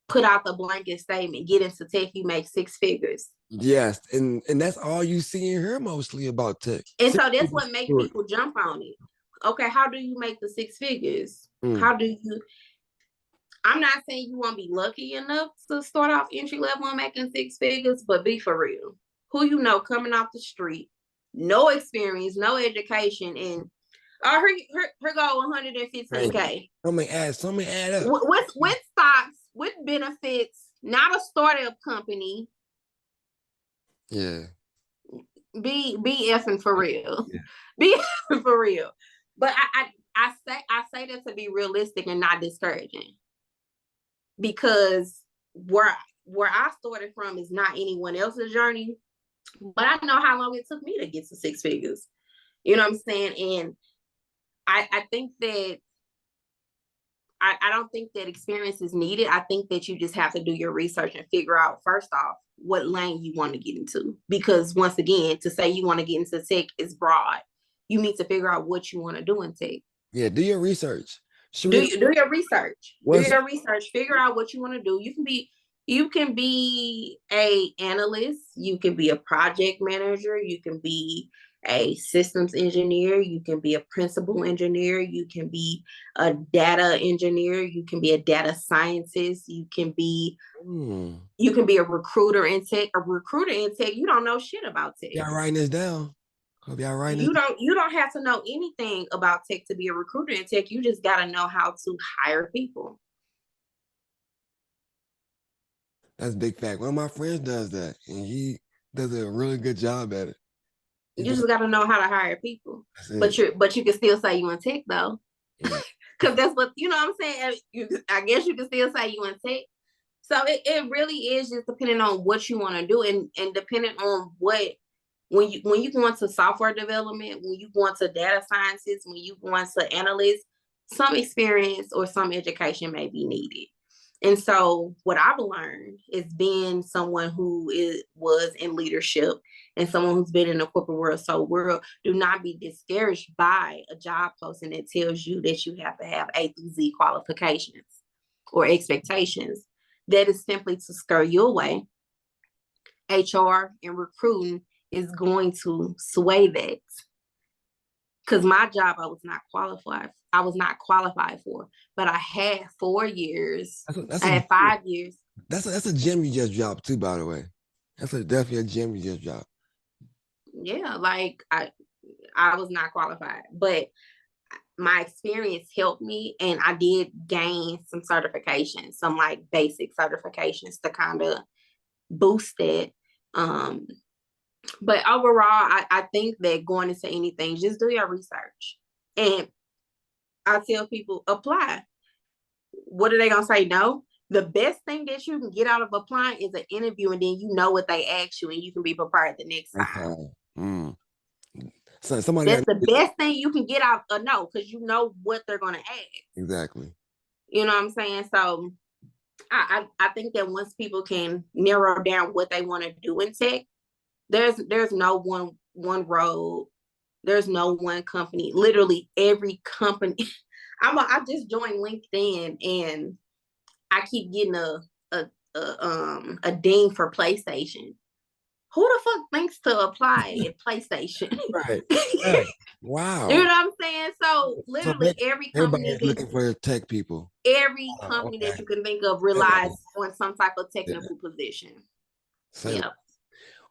put out the blanket statement: get into tech, you make six figures. Yes, and that's all you see and hear mostly about tech. And so that's what makes people jump on it. Okay, how do you make the six figures? How do you? I'm not saying you won't be lucky enough to start off entry level and making six figures, but be for real. Who you know coming off the street, no experience, no education, and her go 115K. Somebody add up. With stocks, with benefits, not a startup company. Yeah. Be effing for real. Yeah. Be effing for real. But I say that to be realistic and not discouraging. Because where I started from is not anyone else's journey. But I know how long it took me to get to six figures. You know what I'm saying? And I think that I don't think that experience is needed. I think that you just have to do your research and figure out, first off, what lane you want to get into. Because once again, to say you want to get into tech is broad. You need to figure out what you want to do in tech. Yeah, do your research. Do your research. Do your research. Figure out what you want to do. You can be a analyst. You can be a project manager. You can be a systems engineer. You can be a principal engineer. You can be a data engineer. You can be a data scientist. You can be a recruiter in tech. A recruiter in tech, you don't know shit about tech. Y'all writing this down. Hope y'all writing you don't have to know anything about tech to be a recruiter in tech. You just got to know how to hire people. That's a big fact. One of my friends does that, and he does a really good job at it. You just got to know how to hire people. But you can still say you in tech though, because that's what you know. What I'm saying, I guess you can still say you in tech. So it really is just depending on what you want to do, and depending on what. When you go into software development, when you go into data sciences, when you go into analysts, some experience or some education may be needed. And so what I've learned is being someone who was in leadership and someone who's been in the corporate world. Do not be discouraged by a job posting that tells you that you have to have A through Z qualifications or expectations. That is simply to scare you away. HR and recruiting is going to sway that, because my job I was not qualified for, but I had 4 years. I had 5 years. That's a gem you just dropped too, by the way. That's definitely a gem you just dropped. Yeah, like I was not qualified, but my experience helped me, and I did gain some certifications, some like basic certifications to kind of boost it. But overall, I think that going into anything, just do your research. And I tell people, apply. What are they going to say? No. The best thing that you can get out of applying is an interview, and then you know what they ask you, and you can be prepared the next time. So that's the best thing you can get out of no, because you know what they're going to ask. Exactly. You know what I'm saying? So I think that once people can narrow down what they want to do in tech, there's no one road. There's no one company. Literally every company. I just joined LinkedIn, and I keep getting a ding for PlayStation. Who the fuck thinks to apply at PlayStation? Right. Wow. You know what I'm saying? So literally every company is looking for tech people. Every company that you can think of relies on some type of technical position. Yep.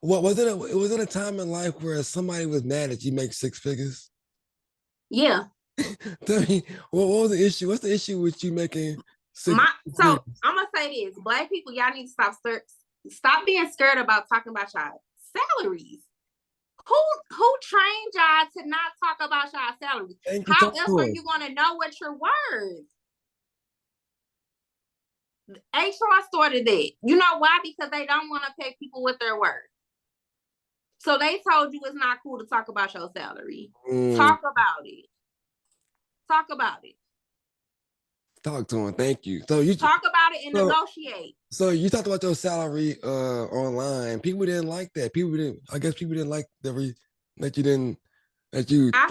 What was it a time in life where somebody was mad that you make six figures? Yeah. Tell me, what was the issue? What's the issue with you making So I'm gonna say this: Black people, y'all need to stop being scared about talking about y'all salaries. Who trained y'all to not talk about y'all salaries? How else are you gonna know what you're worth? HR started that. You know why? Because they don't want to pay people what they're worth. So they told you it's not cool to talk about your salary. Talk about it. Talk about it. Talk to him. Thank you. So you talk about it and negotiate. So you talked about your salary online. People didn't like that. I guess people didn't like that you didn't that you I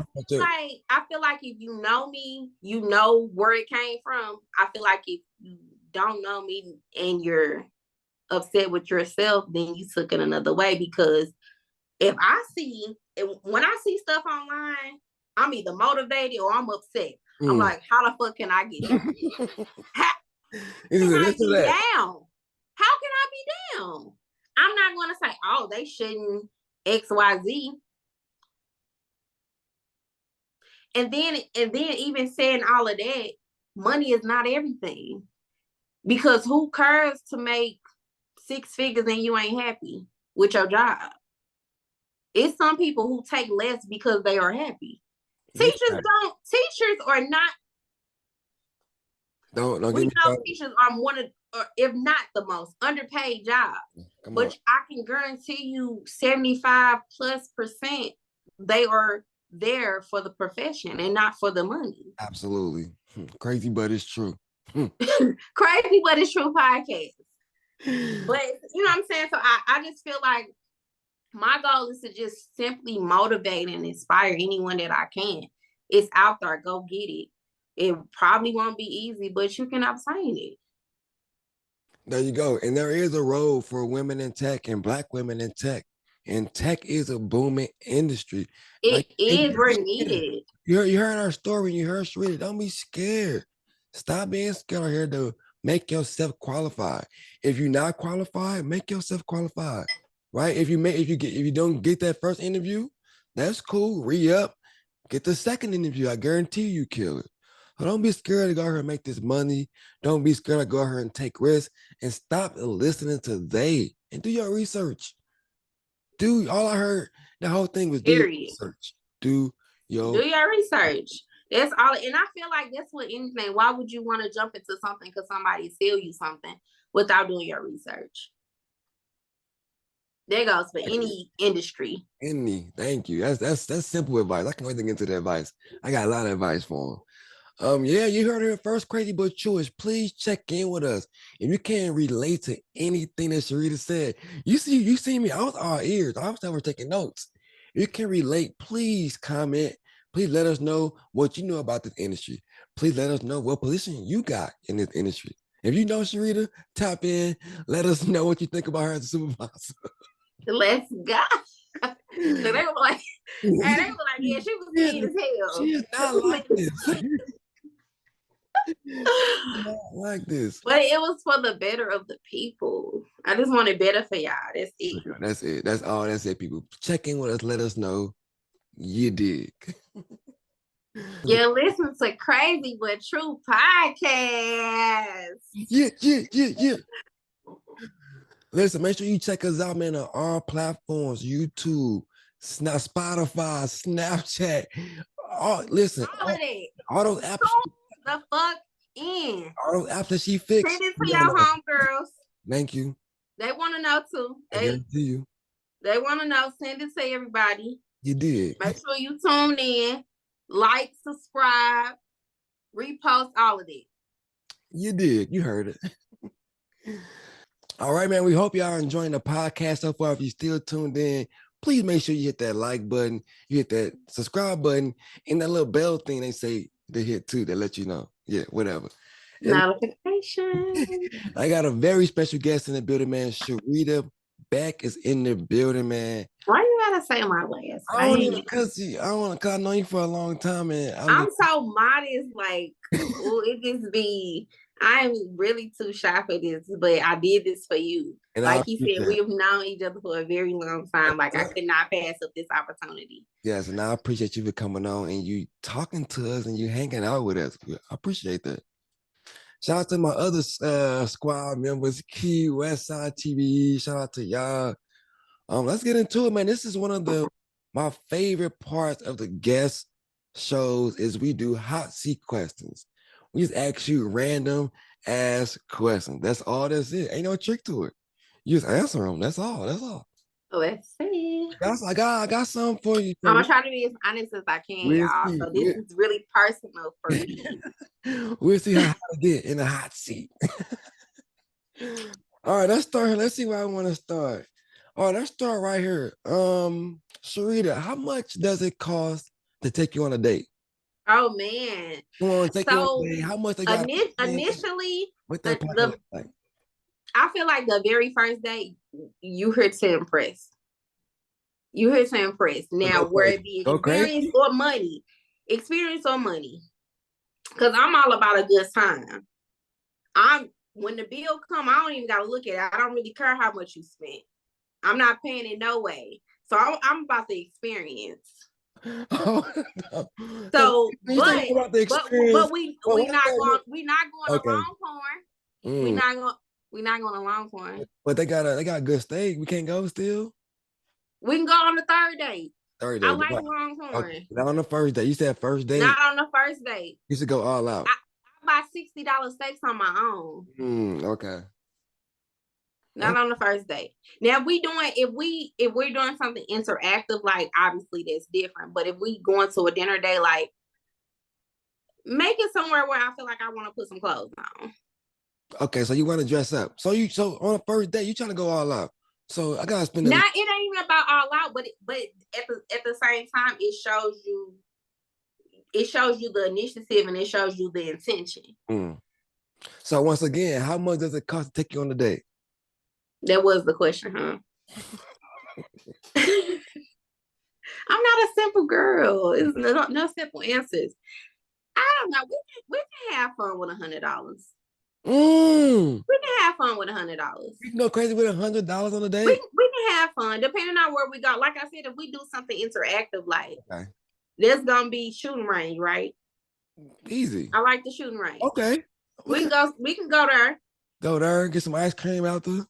feel like if you know me, you know where it came from. I feel like if you don't know me and you're upset with yourself, then you took it another way. Because when I see stuff online, I'm either motivated or I'm upset. I'm like, how the fuck can I get down? How can I be down? How can I be down? I'm not going to say, oh, they shouldn't XYZ. And then even saying all of that, money is not everything. Because who cares to make 6 figures and you ain't happy with your job? It's some people who take less because they are happy. Teachers are not. Don't get me started. Teachers are one of, or if not the most underpaid job. But I can guarantee you 75+% they are there for the profession and not for the money. Absolutely. Crazy, but it's true. Crazy, but it's true podcast. But you know what I'm saying? So I just feel like my goal is to just simply motivate and inspire anyone that I can. It's out there. Go get it. It probably won't be easy, but you can obtain it. There you go. And there is a role for women in tech and Black women in tech. And tech is a booming industry. It is. We're needed. You heard our story. You heard Sharita. Don't be scared. Stop being scared here to make yourself qualified. If you're not qualified, make yourself qualified. Right? If you don't get that first interview, that's cool. Re-up. Get the second interview. I guarantee you kill it. So don't be scared to go out here and make this money. Don't be scared to go out here and take risks, and stop listening to and do your research. All I heard, the whole thing was do your research. Do your research. That's all. And I feel like that's what anything. Why would you want to jump into something because somebody sell you something without doing your research? There goes for any industry. Thank you. That's simple advice. I can't wait to get into the advice. I got a lot of advice for them. Yeah, you heard it first. Crazy but true. Please check in with us. If you can't relate to anything that Sharita said, you see me. I was all ears. I was never taking notes. If you can relate, please comment. Please let us know what you know about this industry. Please let us know what position you got in this industry. If you know Sharita, tap in. Let us know what you think about her as a supervisor. Let's go. So they were like, yeah, she was mean as hell. She is not like this. Not like this. But it was for the better of the people. I just wanted better for y'all. That's it. That's it. That's all. That's it, people. Check in with us. Let us know you dig. Yeah, listen to Crazy But True podcast. Yeah. Listen, make sure you check us out, man, on all platforms, YouTube, Spotify, Snapchat. All of it. All those apps. The fuck in. All those apps that she fixed. Send it to your homegirls. Thank you. They want to know too. They want to know. Send it to everybody. You did. Make sure you tune in. Like, subscribe, repost, all of it. You did. You heard it. All right, man. We hope y'all are enjoying the podcast so far. If you're still tuned in, please make sure you hit that like button, you hit that subscribe button, and that little bell thing they say to hit too that let you know. Yeah, whatever. Notification. I got a very special guest in the building, man. Sharita Beck is in the building, man. Why you gotta say my last name? Because I know you for a long time, man. I'm so modest, like, it just be. I'm really too shy for this, but I did this for you. And like he said, we've known each other for a very long time. Like, I could not pass up this opportunity. Yes, and I appreciate you for coming on and you talking to us and you hanging out with us. I appreciate that. Shout out to my other squad members, Key, Westside TVE. Shout out to y'all. Let's get into it, man. This is one of my favorite parts of the guest shows is we do hot seat questions. We just ask you random ass questions. That's all this is. Ain't no trick to it. You just answer them. That's all. That's all. Let's see. I got something for you. I'm gonna try to be as honest as I can, y'all. So this is really personal for me. We'll see how hot I get in a hot seat. All right, let's start. Let's see where I want to start. All right, let's start right here. Sharita, how much does it cost to take you on a date? Oh man. Come on, take you on a date. How much they got? Initially, what that like? I feel like the very first date, you here to impress. You here to impress. Now, where it be experience or money. Experience or money. Because I'm all about a good time. When the bill come, I don't even gotta look at it. I don't really care how much you spent. I'm not paying it no way. So I'm about the experience. Oh, no. So, but we not going to Longhorn. We not going to Longhorn. But they got good steak. We can't go still. We can go on the third date. Third date. I like Longhorn. Okay. Not on the first date. You said first date. Not on the first date. You should go all out. I buy $60 steaks on my own. Okay. Not on the first date. Now if we're doing something interactive, like obviously that's different. But if we going to a dinner day, like make it somewhere where I feel like I want to put some clothes on. Okay, so you want to dress up. So on the first date, you trying to go all out. So I gotta spend. It ain't even about all out, but at the same time, it shows you the initiative and it shows you the intention. So once again, how much does it cost to take you on the date? That was the question, huh? I'm not a simple girl. It's no simple answers. I don't know. We can have fun with $100. We can have fun with $100. You can go crazy with $100 on a date. We can have fun depending on where we go. Like I said, if we do something interactive, like there's gonna be shooting range, right? Easy. I like the shooting range. Okay. We can go there. Go there, get some ice cream out there.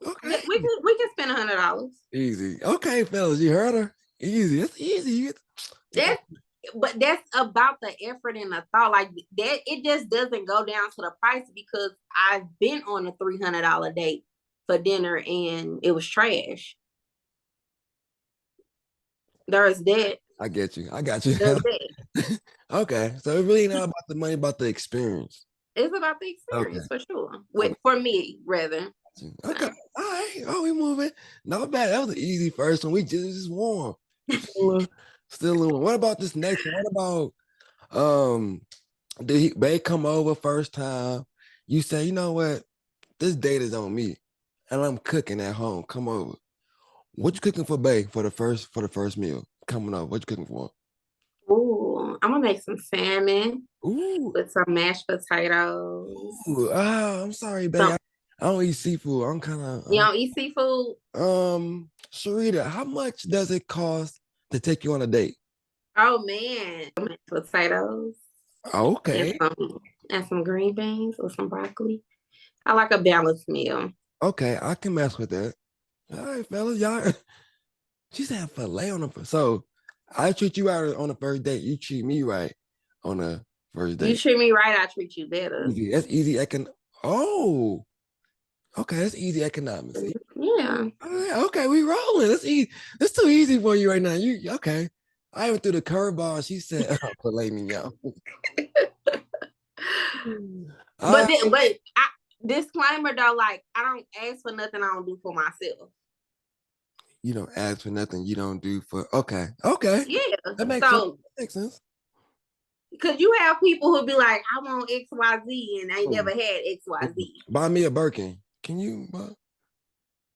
Okay. We can spend $100. Easy. Okay, fellas, you heard her. Easy. It's easy. But that's about the effort and the thought. Like that, it just doesn't go down to the price because I've been on a $300 date for dinner and it was trash. There's that. I get you. I got you. There's that. Okay, so it's really not about the money, about the experience. It's about the experience for sure. For me, rather. Okay. All right. Oh, we moving. Not bad. That was an easy first one. We just warm. Still a little. What about this next one? What about did Bae come over first time? You say, you know what? This date is on me. And I'm cooking at home. Come over. What you cooking for Bae for the first meal? Coming over. What you cooking for? Ooh, I'm gonna make some salmon. Ooh. With some mashed potatoes. Ooh, I'm sorry, Bae. I don't eat seafood. I'm kind of. You don't eat seafood? Sharita, how much does it cost to take you on a date? Oh man, potatoes. Okay. And some green beans or some broccoli. I like a balanced meal. Okay, I can mess with that. All right, fellas, y'all. She said filet on the. So I treat you out on the first date. You treat me right on the first date. You treat me right, I treat you better. Easy. That's easy. Okay, that's easy economics. Yeah. All right, okay, we rolling. That's easy. That's too easy for you right now. You okay? I went through the curveball. She said, "Filet mignon." But disclaimer though, like I don't ask for nothing I don't do for myself. You don't ask for nothing you don't do for. Okay. Yeah. That makes sense. That makes sense. Because you have people who be like, I want XYZ and I never had XYZ. Buy me a Birkin. Can you?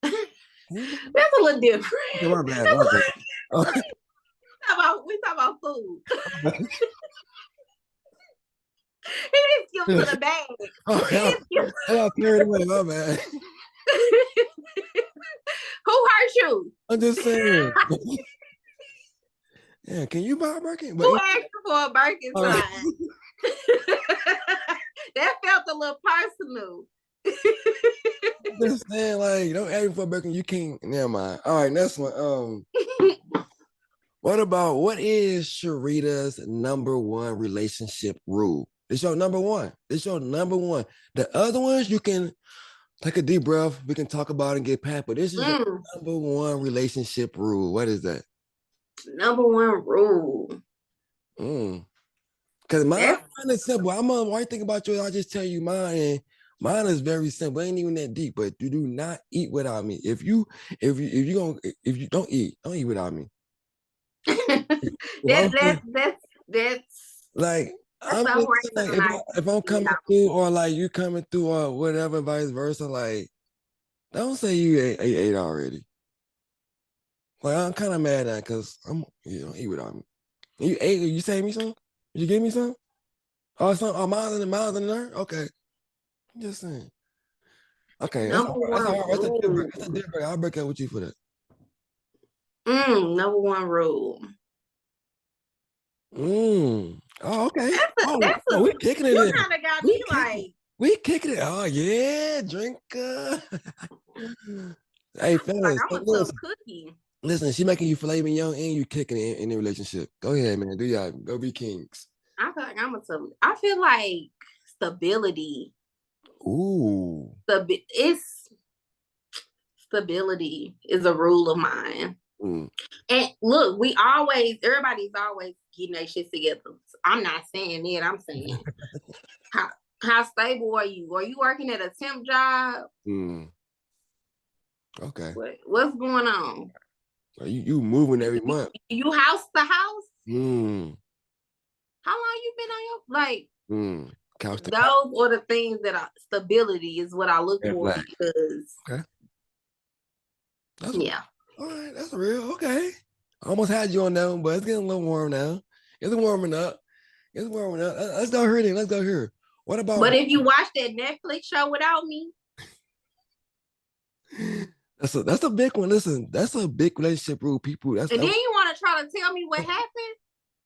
That's a little different. Okay, my bad. We talk about food. He didn't skip to the bag. I carried away, my bad. Who hurt you? I'm just saying. Yeah, can you buy a Birkin? Who asked for a Birkin sign? That felt little personal. Just saying, like, don't ask me for a burger. You can't. Never mind. All right, next one. What is Sharita's number one relationship rule? It's your number one. It's your number one. The other ones you can take a deep breath. We can talk about it and get past. But this is your number one relationship rule. What is that? Number one rule. Because mine is simple. I'm gonna white think about yours. I'll just tell you mine. And mine is very simple. It ain't even that deep. But you do not eat without me. If you don't eat without me. That's like I'm just like, if I'm coming through or like you coming through or whatever, vice versa, like don't say you ate already. Like I'm kind of mad at because don't eat without me. You ate, you saved me some? Did you give me some? Miles in there? Okay. I'm just saying. Okay, that's a deal breaker. I'll break out with you for that. Number one rule. Oh, okay. We kicking it. You kind of got me like. We kicking it. Oh yeah, drinker. Hey, fellas, like I'm a tough cookie. Listen, she making you filet mignon and you kicking it in the relationship. Go ahead, man. Do y'all go be kings. I feel like I feel like stability. Ooh. Stability is a rule of mine. And look, everybody's always getting their shit together. I'm not saying it. I'm saying how stable are you? Are you working at a temp job? Okay. What's going on? You moving every month? You house the house? How long you been on your couch? Those are the things that stability is what I look for because. Okay. Yeah. All right, that's real. Okay. I almost had you on that one, but it's getting a little warm now. It's warming up. Let's go here then. Let's go here. What about? But if you watch that Netflix show without me, that's a big one. Listen, that's a big relationship rule, people. Then you want to try to tell me what happened,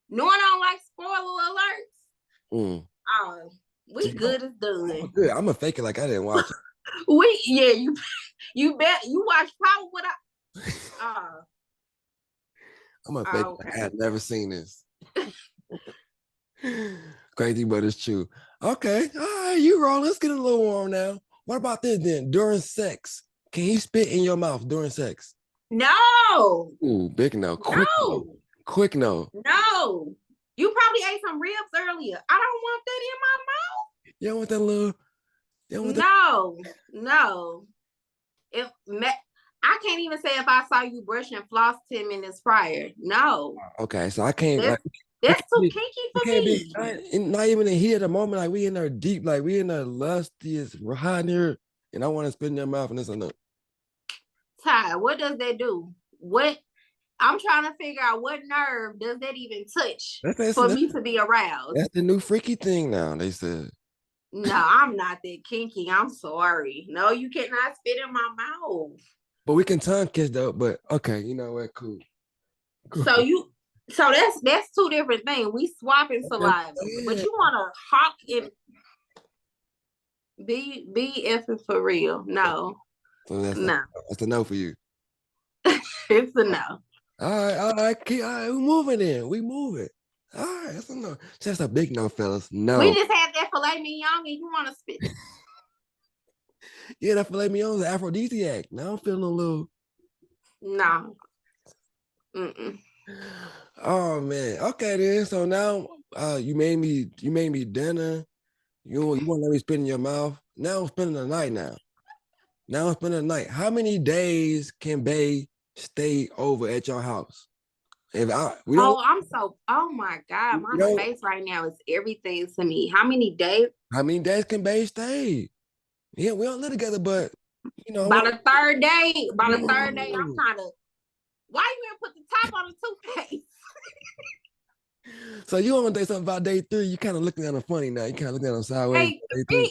knowing I don't like spoiler alerts. We good as done. Good. I'm gonna fake it like I didn't watch it. You bet you watch Power without. I'm gonna fake it like I had never seen this. Crazy, but it's true. Okay, all right, you roll. Let's get a little warm now. What about this then? During sex, can he spit in your mouth during sex? No. Ooh, big no. Quick no. No. You probably ate some ribs earlier. I don't want that in my mouth. You don't want that little. No. I can't even say if I saw you brush and floss 10 minutes prior. No. Okay, so I can't. That's too kinky for me. Not even in here at the moment. Like we in there deep, like we in there lustiest, hot in here, and I want to spit in their mouth and this and that. Ty, what does that do? What? I'm trying to figure out what nerve does that even touch for me to be aroused. That's the new freaky thing now, they said. No, I'm not that kinky. I'm sorry. No, you cannot spit in my mouth. But we can tongue kiss though. But okay, you know what? Cool. So that's two different things. We swapping saliva, but you want to hawk it. Be effing for real. No. So that's a no for you. It's a no. All right. We moving in. We moving. All right, that's a no. Just a big no, fellas. No. We just had that filet mignon and you want to spit. Yeah, that filet mignon is an aphrodisiac. Now I'm feeling a little. No. Oh man. Okay then. So now you made me dinner. You want to let me spit in your mouth. Now I'm spending the night How many days can Bae stay over at your house? Oh my God, my face right now is everything to me. How many days? How many days can Bae stay? Yeah, we don't live together, but by the third day, I'm kind of. Why you gonna put the top on the toothpaste? So you want to say something about day 3? You kind of looking at him funny now. You kind of looking at him sideways. Hey,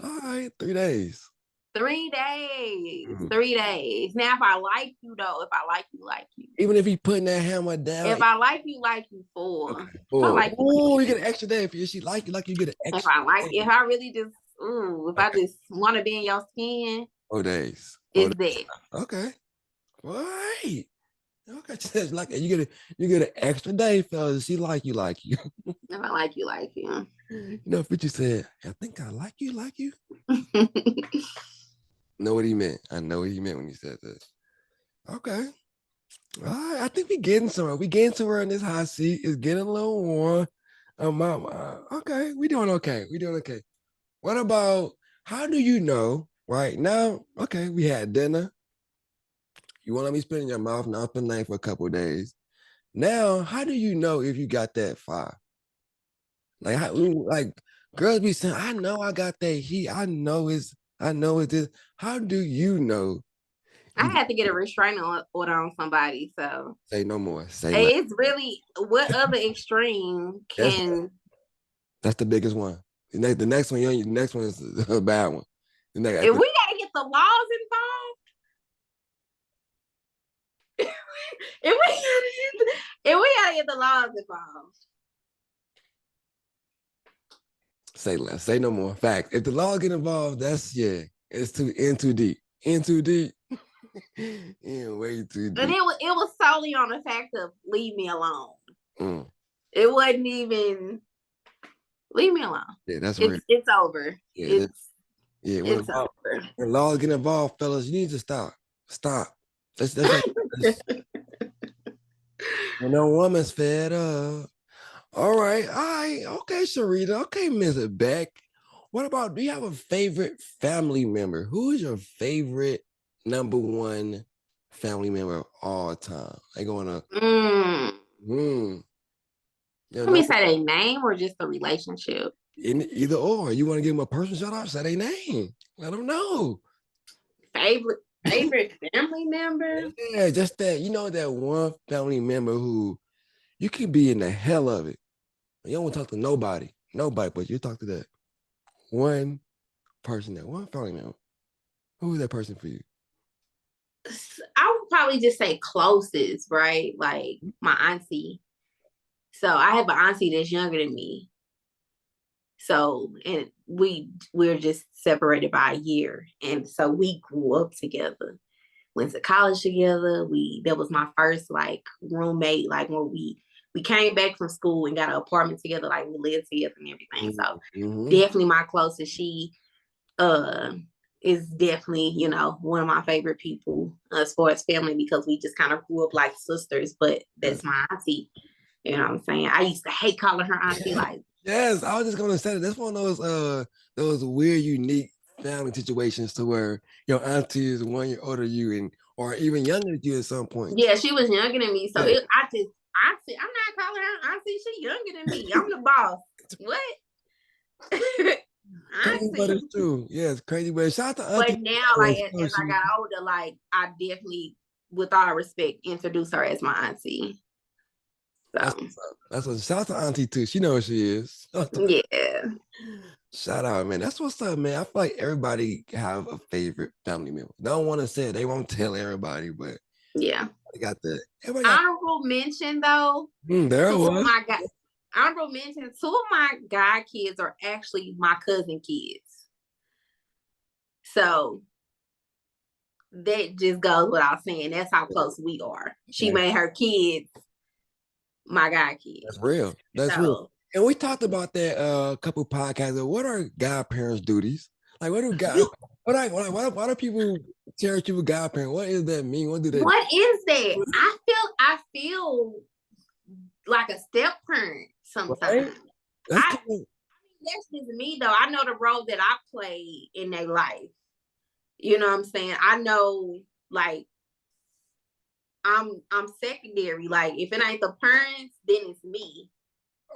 All right, 3 days. 3 days. 3 days. Now, if I like you, though, if I like you. Even if he putting that hammer down. If I like you, 4. Okay, If 4. I like you get an extra day. If she like you get an extra if I really just, if I just want to be in your skin. 4 days. It's that. Okay. Right. Okay, like you get an extra day, fellas. She like you. If I like you. You know, Richie said, I think I like you. Know what he meant. I know what he meant when he said that. Okay. All right. I think we getting somewhere. We getting somewhere in this hot seat. It's getting a little warm. Okay. We doing okay. What about, how do you know right now? Okay, we had dinner. You want to be spitting your mouth now for the night for a couple of days. Now, how do you know if you got that fire? Like girls be saying, I know I got that heat. I know it's this. How do you know? I had to get a restraining order on somebody, so say no more. It's really, what other extreme can? That's the biggest one. The next one, the next one is a bad one. If we gotta get the laws involved, if we gotta get the laws involved. Say less. Say no more. Fact. If the law get involved, it's too deep. In too deep. Way too deep. And it was solely on the fact of leave me alone. It wasn't even leave me alone. Yeah, that's real. It's over. Yeah, it's over. When laws get involved, fellas, you need to stop. That's when no woman's fed up. All right. Okay, Sharita. Okay, Miss Beck. What about, do you have a favorite family member? Who is your favorite number one family member of all time? They going to. Let me say their name or just the relationship. Either or. You want to give them a personal shout out? Say their name. Let them know. Favorite family member? Yeah, just that. You know, that one family member who you can be in the hell of it. You don't want to talk to nobody, but you talk to that one person, that one family member. Who is that person for you? I would probably just say closest, right? Like my auntie. So I have an auntie that's younger than me. So, and we're just separated by a year. And so we grew up together, went to college together. That was my first like roommate, like when we came back from school and got an apartment together, like we lived together and everything. So definitely my closest. She is definitely, one of my favorite people as far as family, because we just kind of grew up like sisters, but that's my auntie. You know what I'm saying? I used to hate calling her auntie. Like, yes, I was just gonna say that. That's one of those weird, unique family situations to where your auntie is 1 year older than you, or even younger than you at some point. Yeah, she was younger than me, so I'm not calling her auntie. She younger than me. I'm the boss. What? Crazy, but it's true. Yeah, it's crazy, but shout out to auntie. But now, like as I got older, like I definitely, with all respect, introduce her as my auntie. That's what. Shout out to auntie too. She knows what she is. Yeah. Shout out, man. That's what's up, man. I feel like everybody have a favorite family member. Don't want to say it. They won't tell everybody, but yeah, they got that. Honorable mention though. Honorable mention. 2 of my god kids are actually my cousin kids. So that just goes without saying. That's how close we are. She made her kids my god kids. That's real. Real. And we talked about that a couple podcasts ago. What are godparents' duties? Like, why do people cherish you with godparents? What does that mean? What is that? I feel like a step parent sometimes. Right? That's just me though. I know the role that I play in their life. You know what I'm saying? I know, like, I'm secondary. Like, if it ain't the parents, then it's me.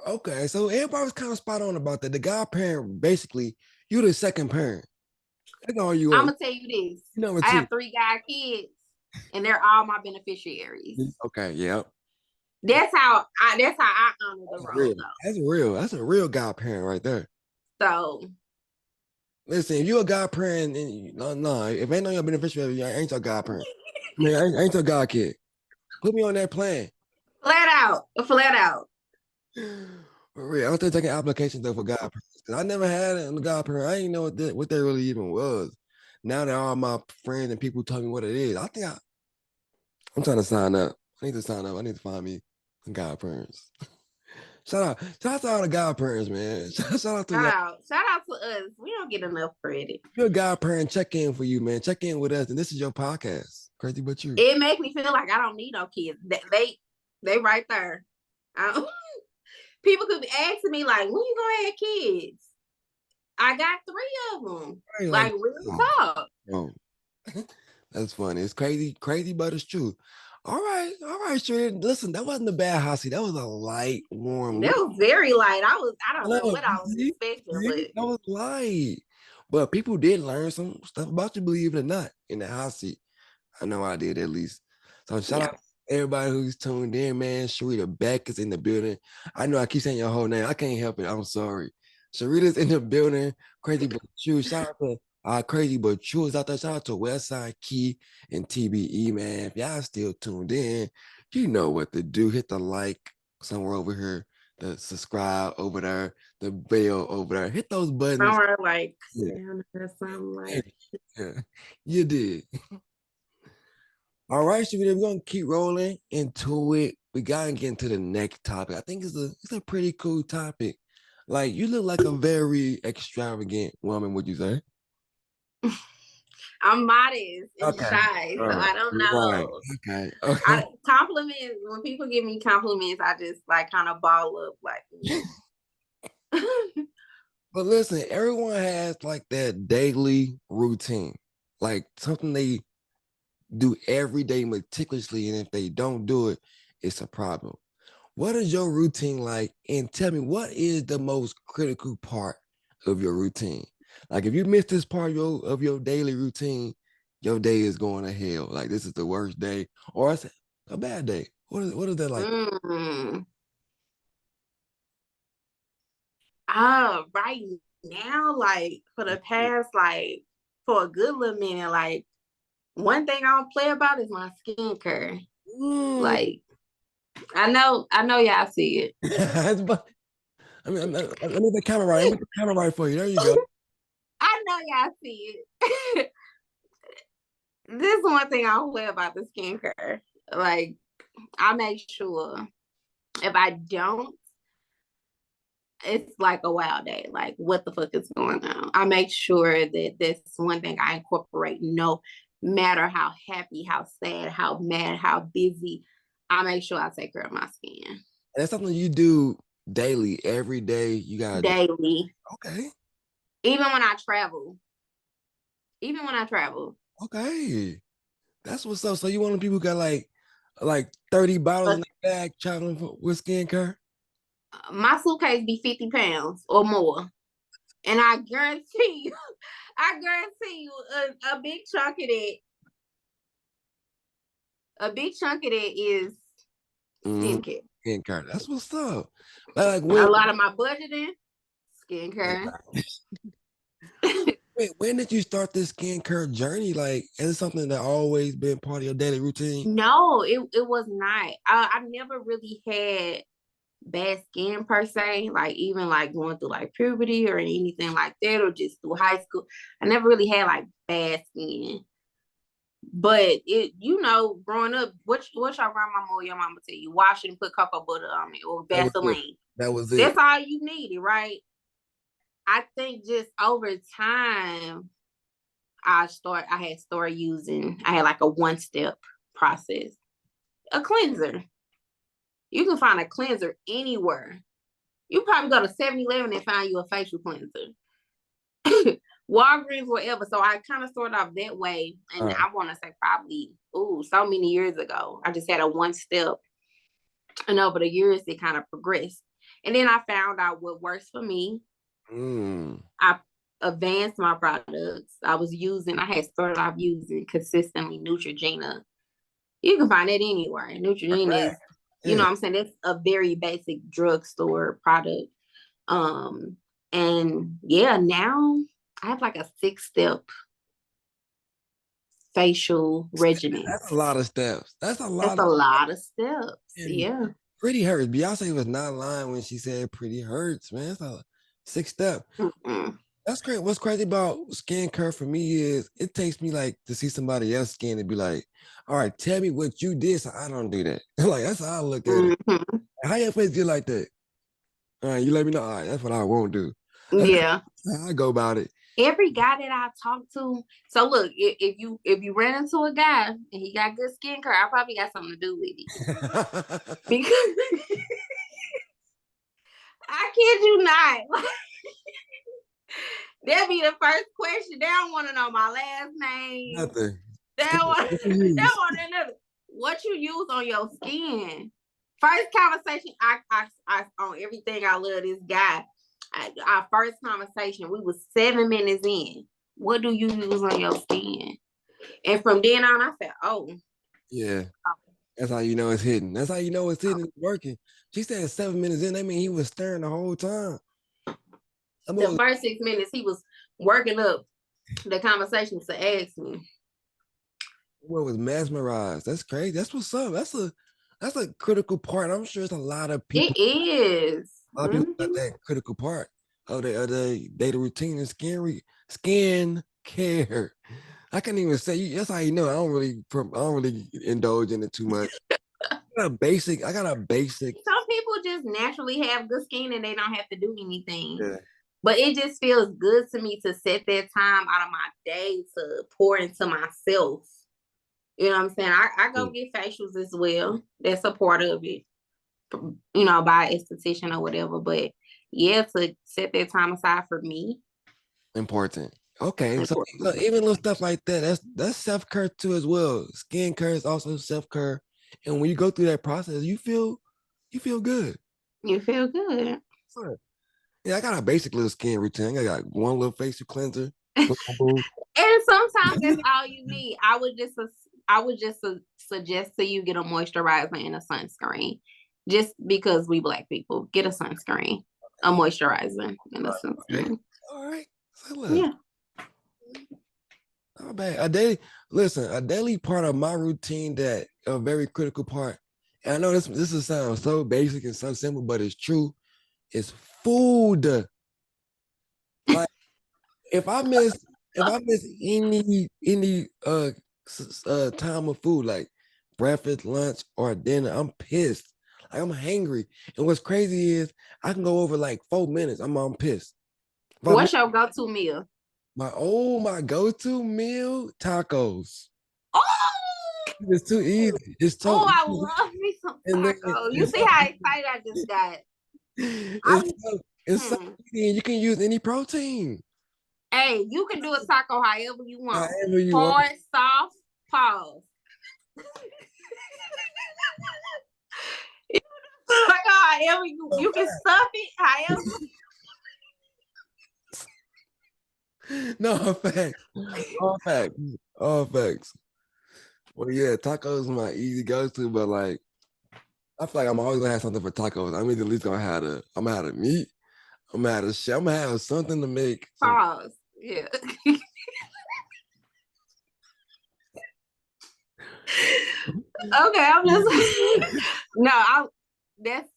Okay, so everybody was kind of spot on about that. The godparent, basically, you're the second parent. That's all you are. I'm gonna tell you this. I have 3 god kids, and they're all my beneficiaries. Okay, yep. That's how I honor the role. That's real. That's a real godparent right there. So Listen, if you a godparent, no, if ain't no your beneficiary, I ain't your godparent. I mean, I ain't your god kid. Put me on that plan. Flat out. For real, I'm still taking applications though for godparents because I never had a godparent. I didn't know what that really even was. Now that all my friends and people told me what it is, I'm trying to sign up. I need to sign up. I need to find me some godparents. Shout out to all the godparents, man. Shout out to y'all. Shout out to us. We don't get enough credit. If you're a godparent, check in for you, man. Check in with us, and this is your podcast. Crazy but true. It makes me feel like I don't need no kids. They right there. People could be asking me like, when you gonna have kids? I got 3 of them. Right, like real talk. Oh. That's funny. It's crazy, but it's true. All right, Sharita. Listen, that wasn't a bad hot seat. That was a light, warm. That was very light. I don't know what I was expecting, but that was light. But people did learn some stuff about you, believe it or not, in the hot seat. I know I did at least. So shout out to everybody who's tuned in, man. Sharita Beck is in the building. I know I keep saying your whole name. I can't help it. I'm sorry. Sharita's in the building. Crazy but true. Shout out to Crazy but true is out there. Shout out to Westside Key and TBE, man. If y'all still tuned in, you know what to do. Hit the like somewhere over here. The subscribe over there, the bell over there. Hit those buttons. Somewhere like something like yeah, you did. All right, so we're gonna keep rolling into it. We gotta get into the next topic. I think it's a pretty cool topic. Like, you look like a very extravagant woman, would you say? I'm modest and shy, so I don't know. Right. Okay. Compliments, when people give me compliments, I just like kind of ball up like. But listen, everyone has like that daily routine, like something they do every day meticulously, and if they don't do it, it's a problem. What is your routine like? And tell me, what is the most critical part of your routine? Like, if you miss this part of your daily routine, your day is going to hell. Like, this is the worst day, or it's a bad day. What is that like? Right now, like for the past, like for a good little minute, like one thing I don't play about is my skincare. Like, I know y'all see it. I mean, let me the camera right. Let me the camera right for you. There you go. I know y'all see it. This is one thing I don't play about the skincare. Like, I make sure if I don't, it's like a wild day. Like, what the fuck is going on? I make sure that that's one thing I incorporate. No matter how happy, how sad, how mad, how busy, I make sure I take care of my skin. That's something you do daily, every day. You got daily. Okay. Even when I travel. Okay. That's what's up. So you one of the people who got like 30 bottles in the bag traveling with skincare? My suitcase be 50 pounds or more. And I guarantee you, a big chunk of that is skincare. Skincare. That's what's up. Like, a lot of my budgeting, skincare. Wait, when did you start this skincare journey? Like, is it something that always been part of your daily routine? No, it was not. I never really had bad skin per se, like even like going through like puberty or anything like that, or just through high school. I never really had like bad skin. But it, growing up, what your grandmama or your mama tell you? Wash it and put cocoa butter on it or Vaseline. That was it. That's all you needed, right? I think just over time, I had like a one-step process. A cleanser. You can find a cleanser anywhere. You probably go to 7-Eleven and find you a facial cleanser. Walgreens, whatever. So I kind of started off that way. And I want to say probably, so many years ago, I just had a one-step. And over the years, it kind of progressed. And then I found out what works for me. I advanced my products. I had started off using consistently Neutrogena. You can find it anywhere. Neutrogena is, you know what I'm saying? It's a very basic drugstore product. And yeah, now I have like a 6-step facial regimen. That's a lot of steps. That's a lot. That's a lot of steps. And Yeah. Pretty hurts. Beyonce was not lying when she said pretty hurts, man. It's a 6-step. Mm-mm. That's great. What's crazy about skincare for me is it takes me like to see somebody else's skin and be like, all right, tell me what you did so I don't do that. Like, that's how I look at it. Mm-hmm. How your face get like that? All right, you let me know. All right, that's what I won't do. That's Yeah. how I go about it. Every guy that I talk to, so look, if you ran into a guy and he got good skincare, I probably got something to do with it. Because I kid you not. That'd be the first question. They don't want to know my last name. Nothing. They want to know what you use on your skin. First conversation, I on everything I love this guy. Our first conversation, we was 7 minutes in. What do you use on your skin? And from then on, I said, oh. Yeah. That's how you know it's hidden. That's how you know it's hidden. It's working. She said 7 minutes in. That mean he was staring the whole time. The first 6 minutes, he was working up the conversation to ask me. What was mesmerized? That's crazy. That's what's up. That's a critical part. I'm sure it's a lot of people. It is. A lot of people got that critical part of their daily routine and skin care. I can't even say. That's how you know. I don't really indulge in it too much. I got a basic. Some people just naturally have good skin and they don't have to do anything. Yeah. But it just feels good to me to set that time out of my day to pour into myself. You know what I'm saying? I go get facials as well. That's a part of it. You know, by an esthetician or whatever. But yeah, to set that time aside for me. Important. Okay. So even little stuff like that, that's self-care too as well. Skin care is also self-care. And when you go through that process, you feel good. You feel good. Fun. Yeah, I got a basic little skin routine. I got one little facial cleanser. And sometimes that's all you need. I would just suggest to you get a moisturizer and a sunscreen. Just because we Black people, get a sunscreen, a moisturizer, and a sunscreen. All right. So yeah. Not bad. A daily part of my routine that a very critical part. And I know this will sound so basic and so simple, but it's true. It's food. Like if I miss any time of food, like breakfast, lunch, or dinner, I'm pissed. Like I'm hangry. And what's crazy is I can go over like 4 minutes. I'm pissed. What's your go-to meal? My go-to meal, tacos. Oh, it's too easy. It's so I love me some tacos. You see how excited I just got. It's so easy, and you can use any protein. Hey, you can do a taco however you want. However you hard, want. soft, pause. However you can stuff it however. No, facts. All facts. Well, yeah, tacos is my easy go-to, but like I feel like I'm always gonna have something for tacos. I'm either at least gonna have the meat. I'm gonna have something to make. Pause. Yeah. Okay, I'm just that's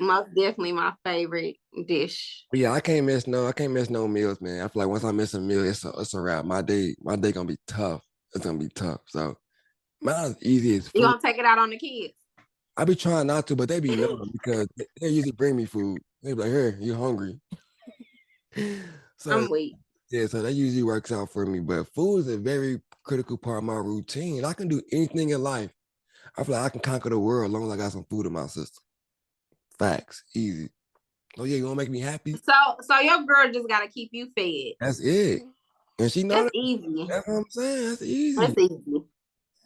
most definitely my favorite dish. But yeah, I can't miss no meals, man. I feel like once I miss a meal, it's a wrap. My day gonna be tough. It's gonna be tough. So mine's easy as food. You gonna take it out on the kids? I be trying not to, but they be knowing because they usually bring me food. They be like, "Here, you hungry?" So I'm weak. Yeah, so that usually works out for me. But food is a very critical part of my routine. I can do anything in life. I feel like I can conquer the world as long as I got some food in my system. Facts, easy. Oh yeah, you wanna make me happy? So your girl just gotta keep you fed. That's it. And she knows that's easy. That's what I'm saying. That's easy. That's easy.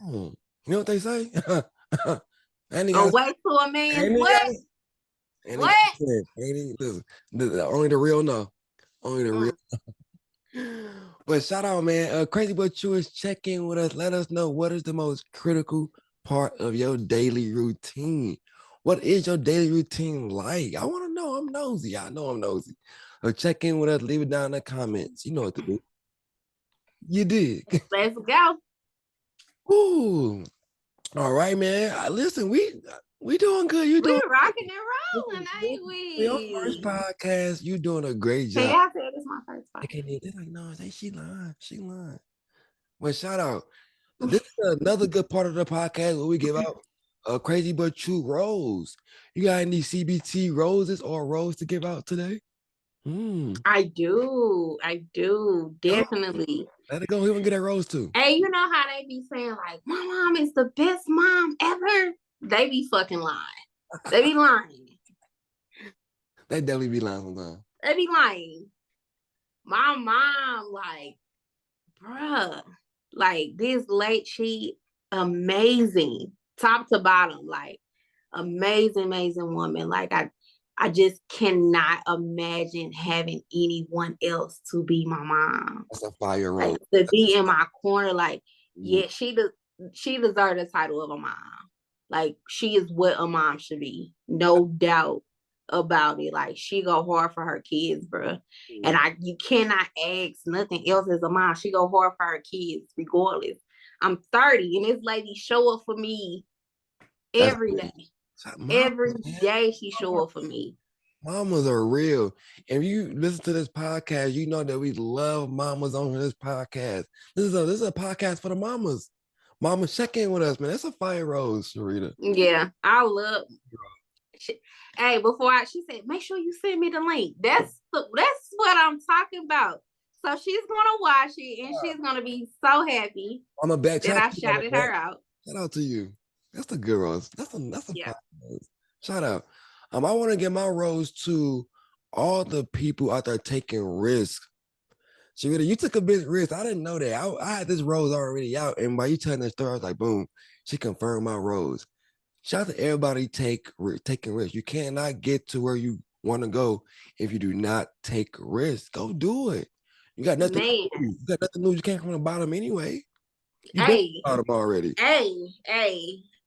You know what they say? Way to a man. What? What? Listen, only the real know. Only the real. But shout out, man. Crazy But True is check in with us. Let us know what is the most critical part of your daily routine. What is your daily routine like? I want to know. I'm nosy. I know I'm nosy. or check in with us, leave it down in the comments. You know what to do. You did. Let's go. Ooh. All right, man. Listen, we doing good. You doing We're rocking and rolling, ain't your first we? podcast. You doing a great Hey, job. I said it's my first They podcast. can't. They're like, no, she lying. She lying. Well, shout out. This is another good part of the podcast where we give out a crazy but true rose. You got any CBT roses or rose to give out today? I do, definitely. Let it go. Who gonna get that rose to? Hey, you know how they be saying like, my mom is the best mom ever? They be fucking lying. They be lying. They definitely be lying sometimes. They be lying. My mom, like, bruh, like this late, she amazing, top to bottom, like amazing woman. Like I just cannot imagine having anyone else to be my mom. That's a fire rose. Like, to be in my corner, like, yeah, she deserves the title of a mom. Like, she is what a mom should be, no doubt about it. Like, she go hard for her kids, bro. And you cannot ask nothing else as a mom. She go hard for her kids, regardless. I'm 30, and this lady show up for me every day. Every day she show up for me. Mamas are real. If you listen to this podcast, you know that we love mamas on this podcast. This is a podcast for the mamas. Mama, check in with us, man. That's a fire rose, Sharita. Yeah, I love. Hey, she said, make sure you send me the link. That's what I'm talking about. So she's gonna watch it, and she's gonna be so happy that I shouted her out. Shout out to you. That's a good rose. That's a fire rose. Shout out. I want to give my rose to all the people out there taking risks. Sharita, you took a big risk. I didn't know that. I had this rose already out, and while you telling that story, I was like, boom, she confirmed my rose. Shout out to everybody taking risks. You cannot get to where you want to go if you do not take risks. Go do it. You got nothing. You got nothing new. You came from the bottom anyway. You've been from the bottom already. Hey,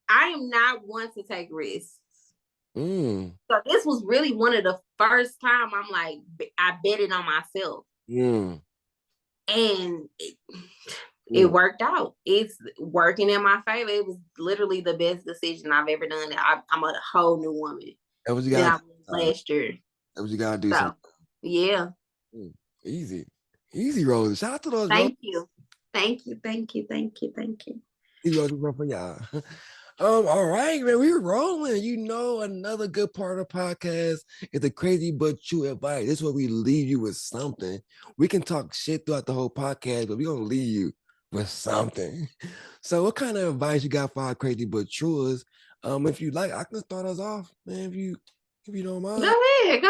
I am not one to take risks. So this was really one of the first time I'm like, I betted on myself. And it worked out. It's working in my favor. It was literally the best decision I've ever done. I'm a whole new woman. That was you got last year. That was you gotta do. So, yeah. Easy, Rose. Shout out to those. Thank you. These roses run for y'all. All right, man. We're rolling. You know, another good part of the podcast is the crazy but true advice. This is where we leave you with something. We can talk shit throughout the whole podcast, but we're gonna leave you with something. So, what kind of advice you got for our crazy but truers? If you like, I can start us off, man. If you don't mind. Go ahead.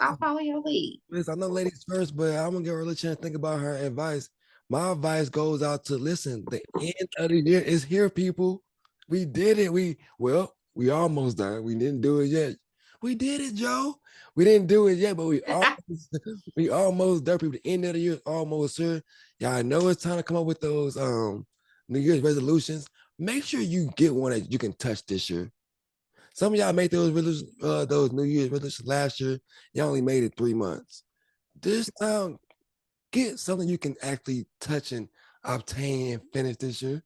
I'll follow your lead. Listen, I know ladies first, but I'm gonna give her a little chance to think about her advice. My advice goes out to listen. The end of the year is here, people. We did it. We almost done. We didn't do it yet. We did it, Joe. We didn't do it yet, but we almost there. People, the end of the year is almost here. Y'all know it's time to come up with those New Year's resolutions. Make sure you get one that you can touch this year. Some of y'all made those New Year's resolutions last year. Y'all only made it 3 months. This time, get something you can actually touch and obtain and finish this year.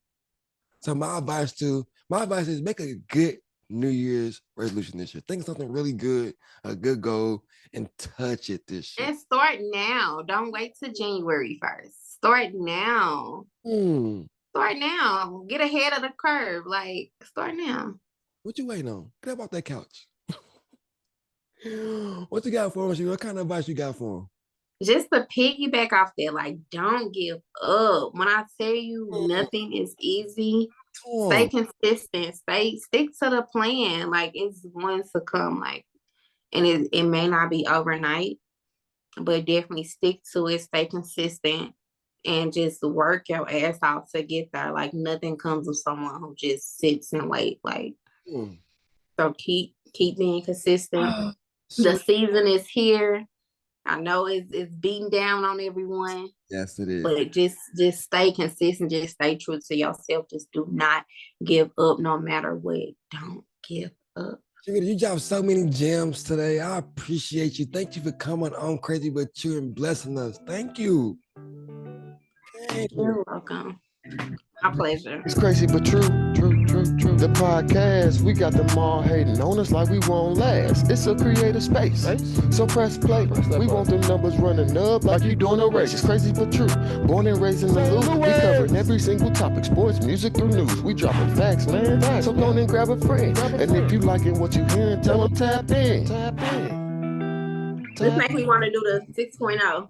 So my advice is make a good New Year's resolution this year. Think of something really good, a good goal, and touch it this year. And start now. Don't wait till January 1st. Start now. Start now. Get ahead of the curve. Like, start now. What you waiting on? Get up off that couch. What you got for him? What kind of advice you got for him? Just to piggyback off that, like, don't give up. When I tell you nothing is easy, stay consistent. Stick to the plan. Like, it's going to come, like, and it may not be overnight, but definitely stick to it. Stay consistent and just work your ass off to get there. Like, nothing comes of someone who just sits and wait. Like, so keep being consistent. The season is here. I know it's beating down on everyone. Yes, it is. But just stay consistent. Just stay true to yourself. Just do not give up no matter what. Don't give up. You dropped so many gems today. I appreciate you. Thank you for coming on Crazy But True and blessing us. Thank you. You're welcome. My pleasure. It's crazy but true. The podcast, we got them all hating on us like we won't last. It's a creative space, so press play. We want them numbers running up like you doing a race. It's crazy but true. Born and raised in the loop. We covering every single topic, sports, music, through news. We dropping facts, man. So go on and grab a friend. And if you liking what you hearing, tell them tap in. This makes me want to do the 6.0.